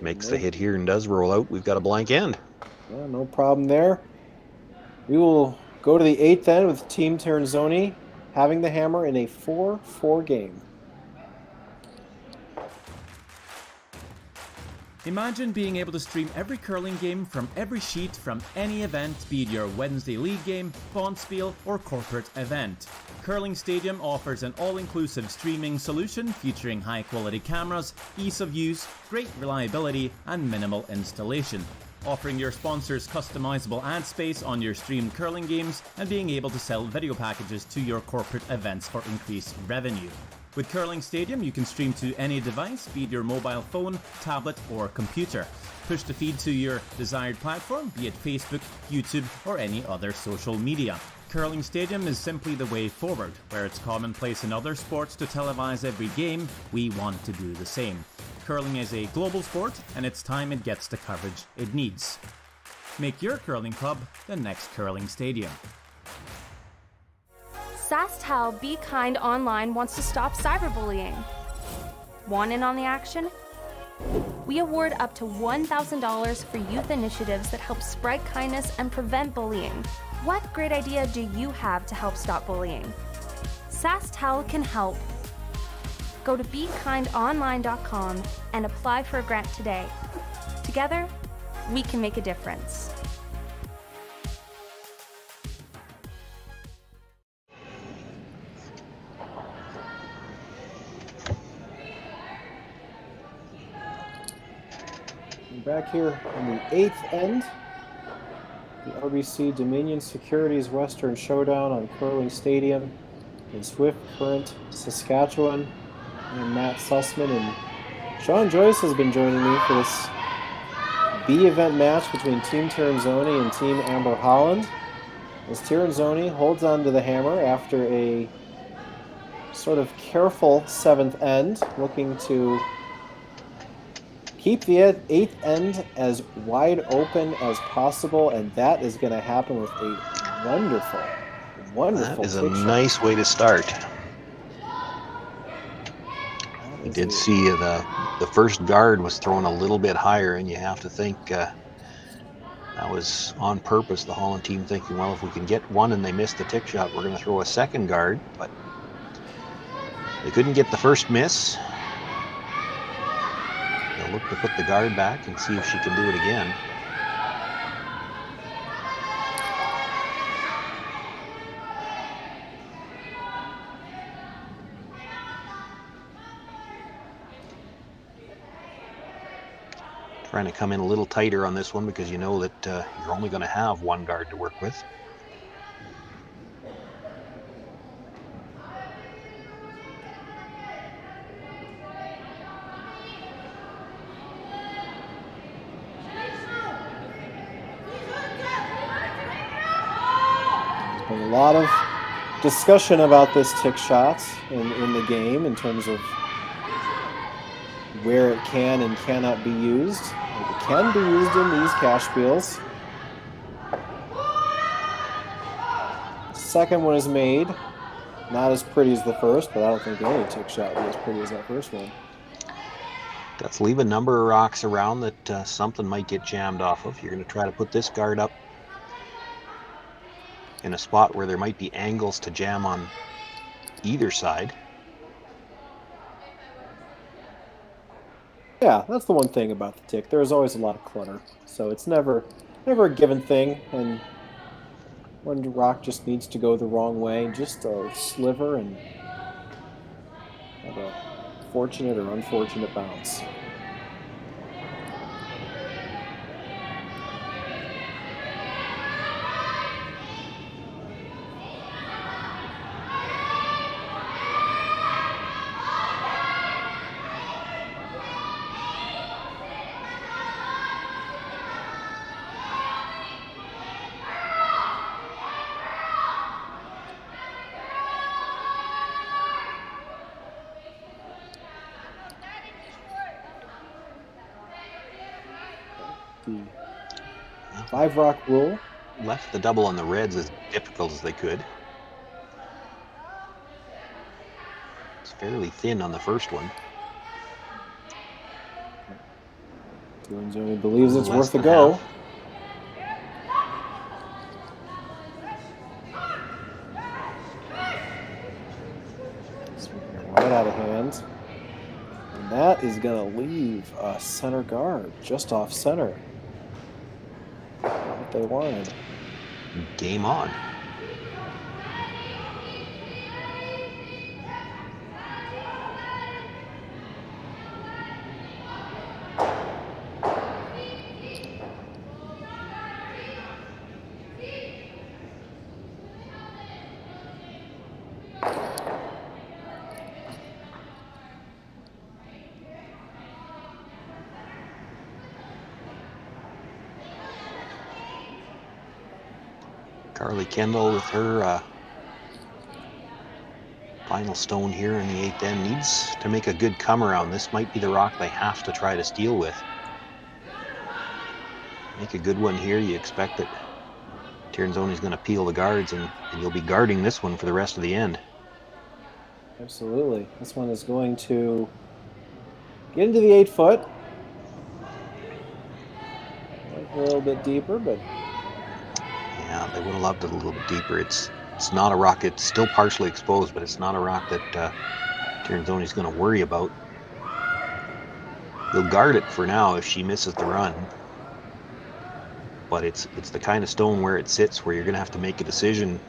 Makes the hit here and does roll out. We've got a blank end. Yeah, no problem there. We will go to the 8th end with Team Tirinzoni having the hammer in a 4-4 game. Imagine being able to stream every curling game from every sheet from any event, be it your Wednesday league game, bonspiel, or corporate event. Curling Stadium offers an all-inclusive streaming solution featuring high-quality cameras, ease of use, great reliability, and minimal installation. Offering your sponsors customizable ad space on your streamed curling games and being able to sell video packages to your corporate events for increased revenue. With Curling Stadium, you can stream to any device, be it your mobile phone, tablet, or computer. Push the feed to your desired platform, be it Facebook, YouTube, or any other social media. Curling Stadium is simply the way forward. Where it's commonplace in other sports to televise every game, we want to do the same. Curling is a global sport, and it's time it gets the coverage it needs. Make your curling club the next Curling Stadium. Sasktel Be Kind Online wants to stop cyberbullying. Want in on the action? We award up to $1,000 for youth initiatives that help spread kindness and prevent bullying. What great idea do you have to help stop bullying? Sasktel can help. Go to BeKindOnline.com and apply for a grant today. Together, we can make a difference. Back here on the 8th end, the RBC Dominion Securities Western Showdown on Curling Stadium in Swift Current, Saskatchewan. I'm Matt Sussman, and Sean Joyce has been joining me for this B event match between Team Tirinzoni and Team Amber Holland. As Tirinzoni holds on to the hammer after a sort of careful 7th end, looking to keep the 8th end as wide open as possible, and that is going to happen with a wonderful That is a nice way to start. We did see the first guard was thrown a little bit higher, and you have to think that was on purpose. The Holland team thinking, well, if we can get one and they miss the tick shot, we're going to throw a second guard, but they couldn't get the first miss. They'll look to put the guard back and see if she can do it again. Trying to come in a little tighter on this one because you know that you're only going to have one guard to work with. There's been a lot of discussion about this tick shot in the game in terms of where it can and cannot be used. It can be used in these cash spiels. Second one is made. Not as pretty as the first, but I don't think any tick shot will be as pretty as that first one. Let's leave a number of rocks around that something might get jammed off of. You're going to try to put this guard up in a spot where there might be angles to jam on either side. Yeah, that's the one thing about the tick. There's always a lot of clutter, so it's never a given thing. And one rock just needs to go the wrong way, just a sliver, and have a fortunate or unfortunate bounce. The 5-rock rule. Left the double on the reds as difficult as they could. It's fairly thin on the first one. Tirinzoni believes it's Less worth a than go. half. Swinging right out of hand. And that is going to leave a center guard just off center. Not what they wanted. Game on. Carly Kendall with her final stone here in the 8th end needs to make a good come around. This might be the rock they have to try to steal with. Make a good one here. You expect that Tirinzoni's going to peel the guards, and you'll be guarding this one for the rest of the end. Absolutely. This one is going to get into the 8-foot. A little bit deeper, but yeah, they would have loved it a little bit deeper. It's not a rock. It's still partially exposed, but it's not a rock that Tirinzoni's going to worry about. He'll guard it for now if she misses the run. But it's the kind of stone where it sits where you're going to have to make a decision,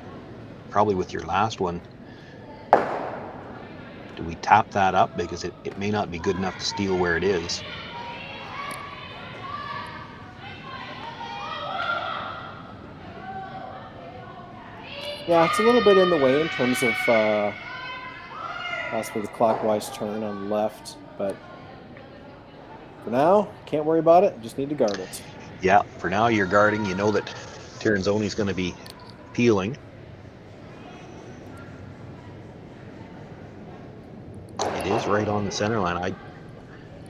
probably with your last one. Do we tap that up? Because it may not be good enough to steal where it is. yeah, it's a little bit in the way in terms of possibly the clockwise turn on the left, but for now, can't worry about it. Just need to guard it. Yeah, for now you're guarding. You know that Tirinzoni's going to be peeling. It is right on the center line.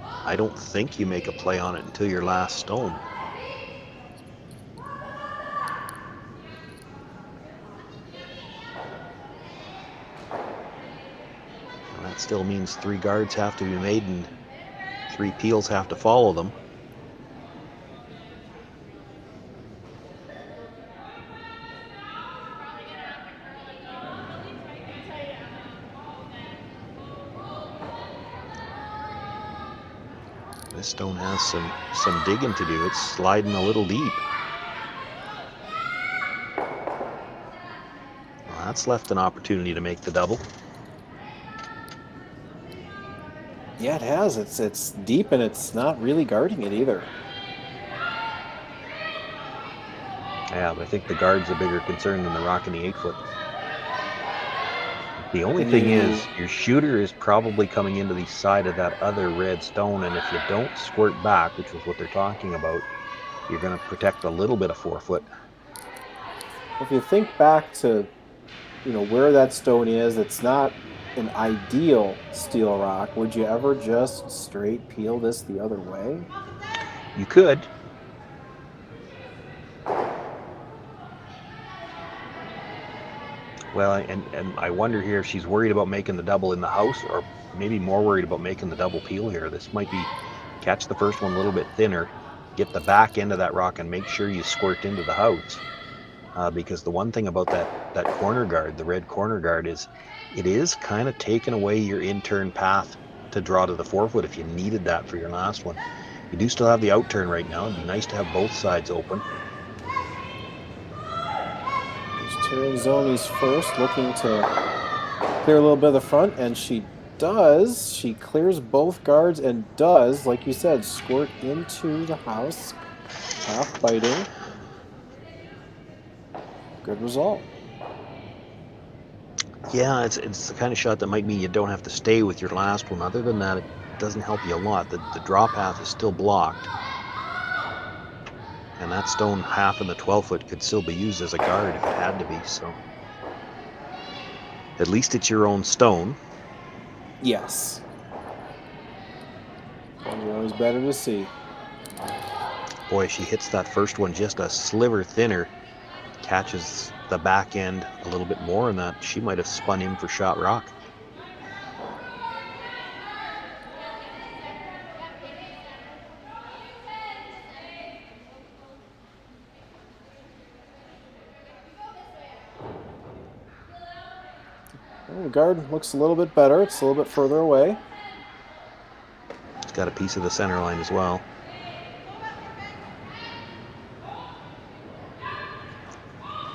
I don't think you make a play on it until your last stone. And that still means 3 guards have to be made and 3 peels have to follow them. This stone has some digging to do. It's sliding a little deep. Well, that's left an opportunity to make the double. Yeah, it has. It's deep and it's not really guarding it either. Yeah, but I think the guard's a bigger concern than the rock in the 8-foot. The only thing is, your shooter is probably coming into the side of that other red stone, and if you don't squirt back, which was what they're talking about, you're going to protect a little bit of 4-foot. If you think back to, where that stone is, it's not an ideal steel rock. Would you ever just straight peel this the other way? You could. Well, and I wonder here if she's worried about making the double in the house, or maybe more worried about making the double peel here. This might be catch the first one a little bit thinner, get the back end of that rock, and make sure you squirt into the house. Because the one thing about that corner guard, the red corner guard, is it is kind of taking away your in-turn path to draw to the 4-foot if you needed that for your last one. You do still have the out turn right now. It'd be nice to have both sides open. Tirinzoni's first, looking to clear a little bit of the front, and she does. She clears both guards and does, like you said, squirt into the house, half biting. Good result. Yeah, it's the kind of shot that might mean you don't have to stay with your last one. Other than that, it doesn't help you a lot. The draw path is still blocked. And that stone half in the 12-foot could still be used as a guard if it had to be, so. At least it's your own stone. Yes. It's always better to see. Boy, she hits that first one just a sliver thinner. Catches the back end a little bit more, and that she might have spun him for shot rock. Well, the guard looks a little bit better. It's a little bit further away. It's got a piece of the center line as well.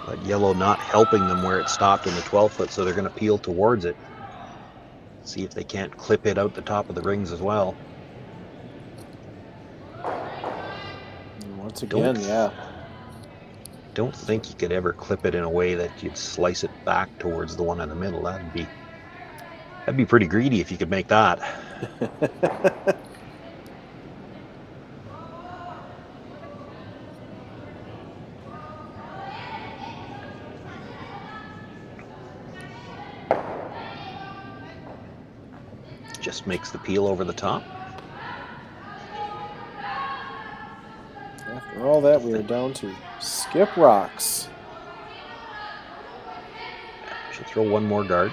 But yellow not helping them where it stopped in the 12-foot, so they're going to peel towards it. See if they can't clip it out the top of the rings as well. And once again, yeah. Don't think you could ever clip it in a way that you'd slice it back towards the one in the middle. That'd be pretty greedy if you could make that. Just makes the peel over the top. After all that, we are down to skip rocks. Should throw one more guard.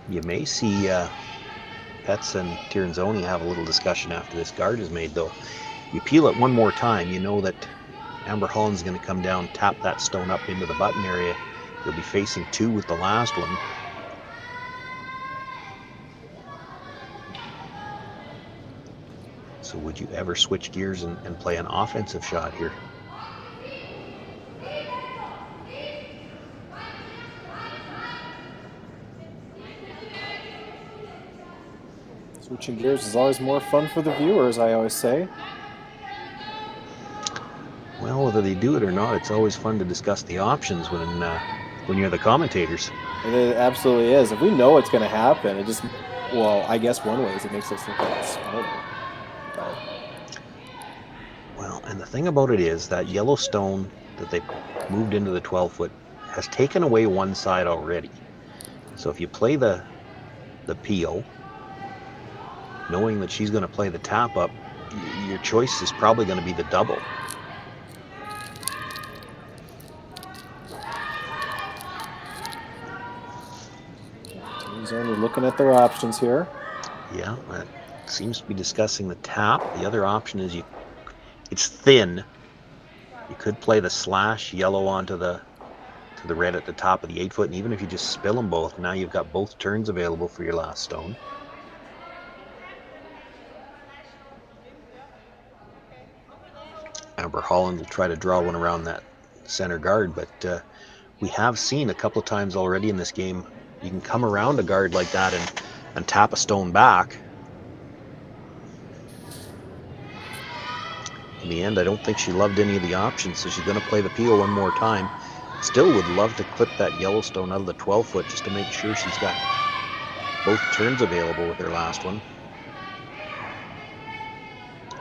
You may see Pets and Tirinzoni have a little discussion after this guard is made, though. You peel it one more time, you know that Amber Holland's going to come down, tap that stone up into the button area. You'll be facing 2 with the last one. So would you ever switch gears and play an offensive shot here? Switching gears is always more fun for the viewers, I always say. Well, whether they do it or not, it's always fun to discuss the options when you're the commentators. It absolutely is. If we know what's going to happen, it just, well, I guess one way is it makes us think that it's smarter. But... Well, and the thing about it is that yellow stone that they moved into the 12-foot has taken away one side already. So if you play the peel, knowing that she's going to play the tap up, your choice is probably going to be the double. Tirinzoni looking at their options here. Yeah, that seems to be discussing the tap. The other option is it's thin. You could play the slash yellow onto the red at the top of the 8-foot, and even if you just spill them both, now you've got both turns available for your last stone. Amber Holland will try to draw one around that center guard, but we have seen a couple of times already in this game You can come around a guard like that and tap a stone back. In the end, I don't think she loved any of the options, so she's going to play the peel one more time. Still would love to clip that Yellowstone out of the 12-foot just to make sure she's got both turns available with her last one.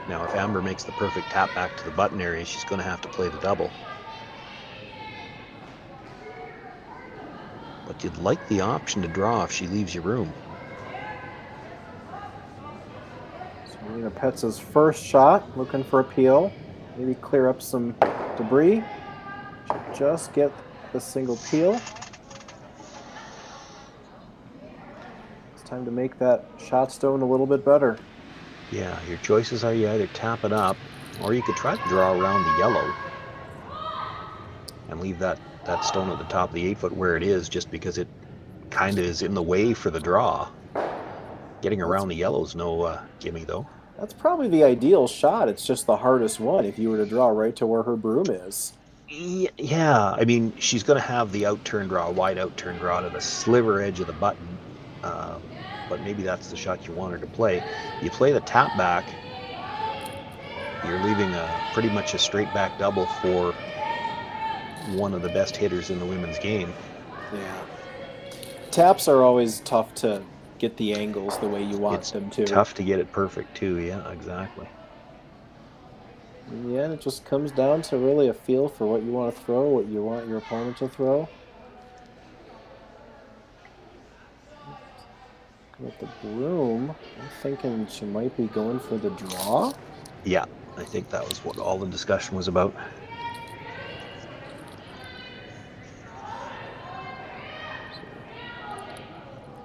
Now, if Amber makes the perfect tap back to the button area, she's going to have to play the double. But you'd like the option to draw if she leaves your room. Selena Petz's first shot, looking for a peel. Maybe clear up some debris. Should just get the single peel. It's time to make that shot stone a little bit better. Yeah, your choices are you either tap it up, or you could try to draw around the yellow and leave that stone at the top of the 8-foot where it is, just because it kind of is in the way for the draw. Getting around the yellow's no gimme, though. That's probably the ideal shot. It's just the hardest one if you were to draw right to where her broom is. Yeah, I mean, she's going to have the outturn draw, wide outturn draw to the sliver edge of the button. But maybe that's the shot you want her to play. You play the tap back, you're leaving pretty much a straight back double for one of the best hitters in the women's game. Yeah. Taps are always tough to get the angles the way you want them to. It's tough to get it perfect too, yeah, exactly. In the end, it just comes down to really a feel for what you want to throw, what you want your opponent to throw. With the broom, I'm thinking she might be going for the draw. Yeah, I think that was what all the discussion was about.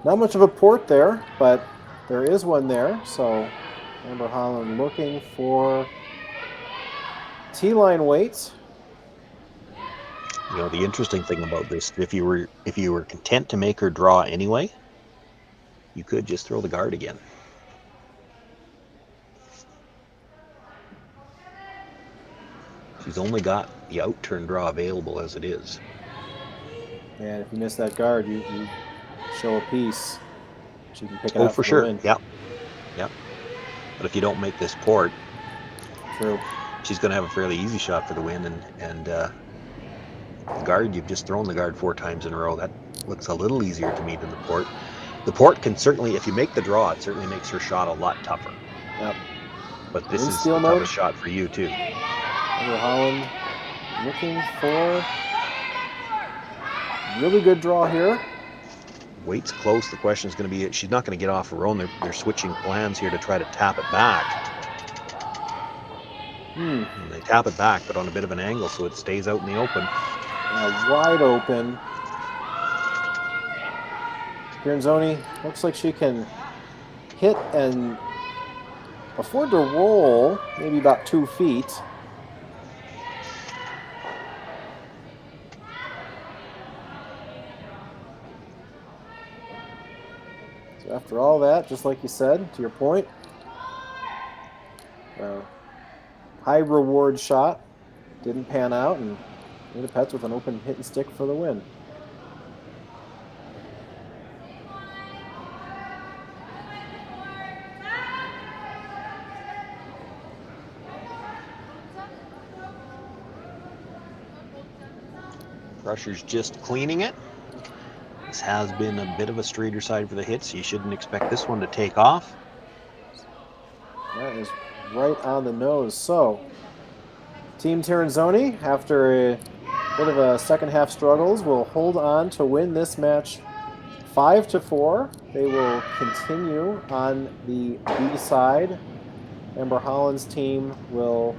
Not much of a port there, but there is one there. So Amber Holland looking for T-line weights. You know, the interesting thing about this, if you were content to make her draw anyway, you could just throw the guard again. She's only got the outturn draw available as it is. And if you miss that guard, you show a piece. She can pick it Oh, up for sure. win. Yeah. But if you don't make this port, True. she's going to have a fairly easy shot for the win. And the guard, you've just thrown the guard 4 times in a row. That looks a little easier to me than the port. The port can certainly, if you make the draw, it certainly makes her shot a lot tougher. Yep. But this is steal the mode. toughest shot for you too. Amber Holland looking for really good draw here. Weight's close. The question is going to be, she's not going to get off her own. They're switching plans here to try to tap it back. And they tap it back, but on a bit of an angle, so it stays out in the open. Wide open. Tirinzoni looks like she can hit and afford to roll maybe about 2 feet. So after all that, just like you said, to your point, high reward shot didn't pan out, and Selena Petz with an open hit and stick for the win. Crusher's just cleaning it. This has been a bit of a straighter side for the hits. You shouldn't expect this one to take off. That is right on the nose. So, Team Tirinzoni, after a bit of a second half struggles, will hold on to win this match 5-4. They will continue on the B side. Amber Holland's team will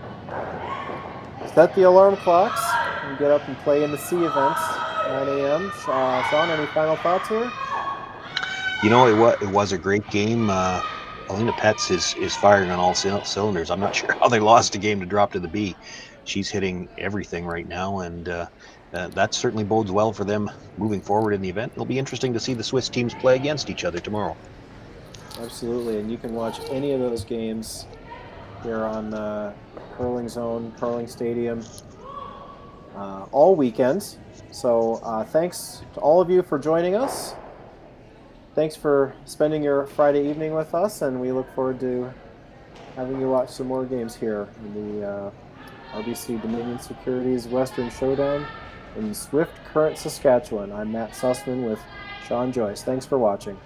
set the alarm clocks and get up and play in the C events, 9 a.m. Sean, any final thoughts here? You know, it was a great game. Selena Petz is firing on all cylinders. I'm not sure how they lost a game to drop to the B. She's hitting everything right now, and that certainly bodes well for them moving forward in the event. It'll be interesting to see the Swiss teams play against each other tomorrow. Absolutely, and you can watch any of those games here on Curling Zone, Curling Stadium, all weekends. So thanks to all of you for joining us. thanks for spending your Friday evening with us, and we look forward to having you watch some more games here in the RBC Dominion Securities Western Showdown in Swift Current, Saskatchewan. I'm Matt Sussman with Sean Joyce. Thanks for watching.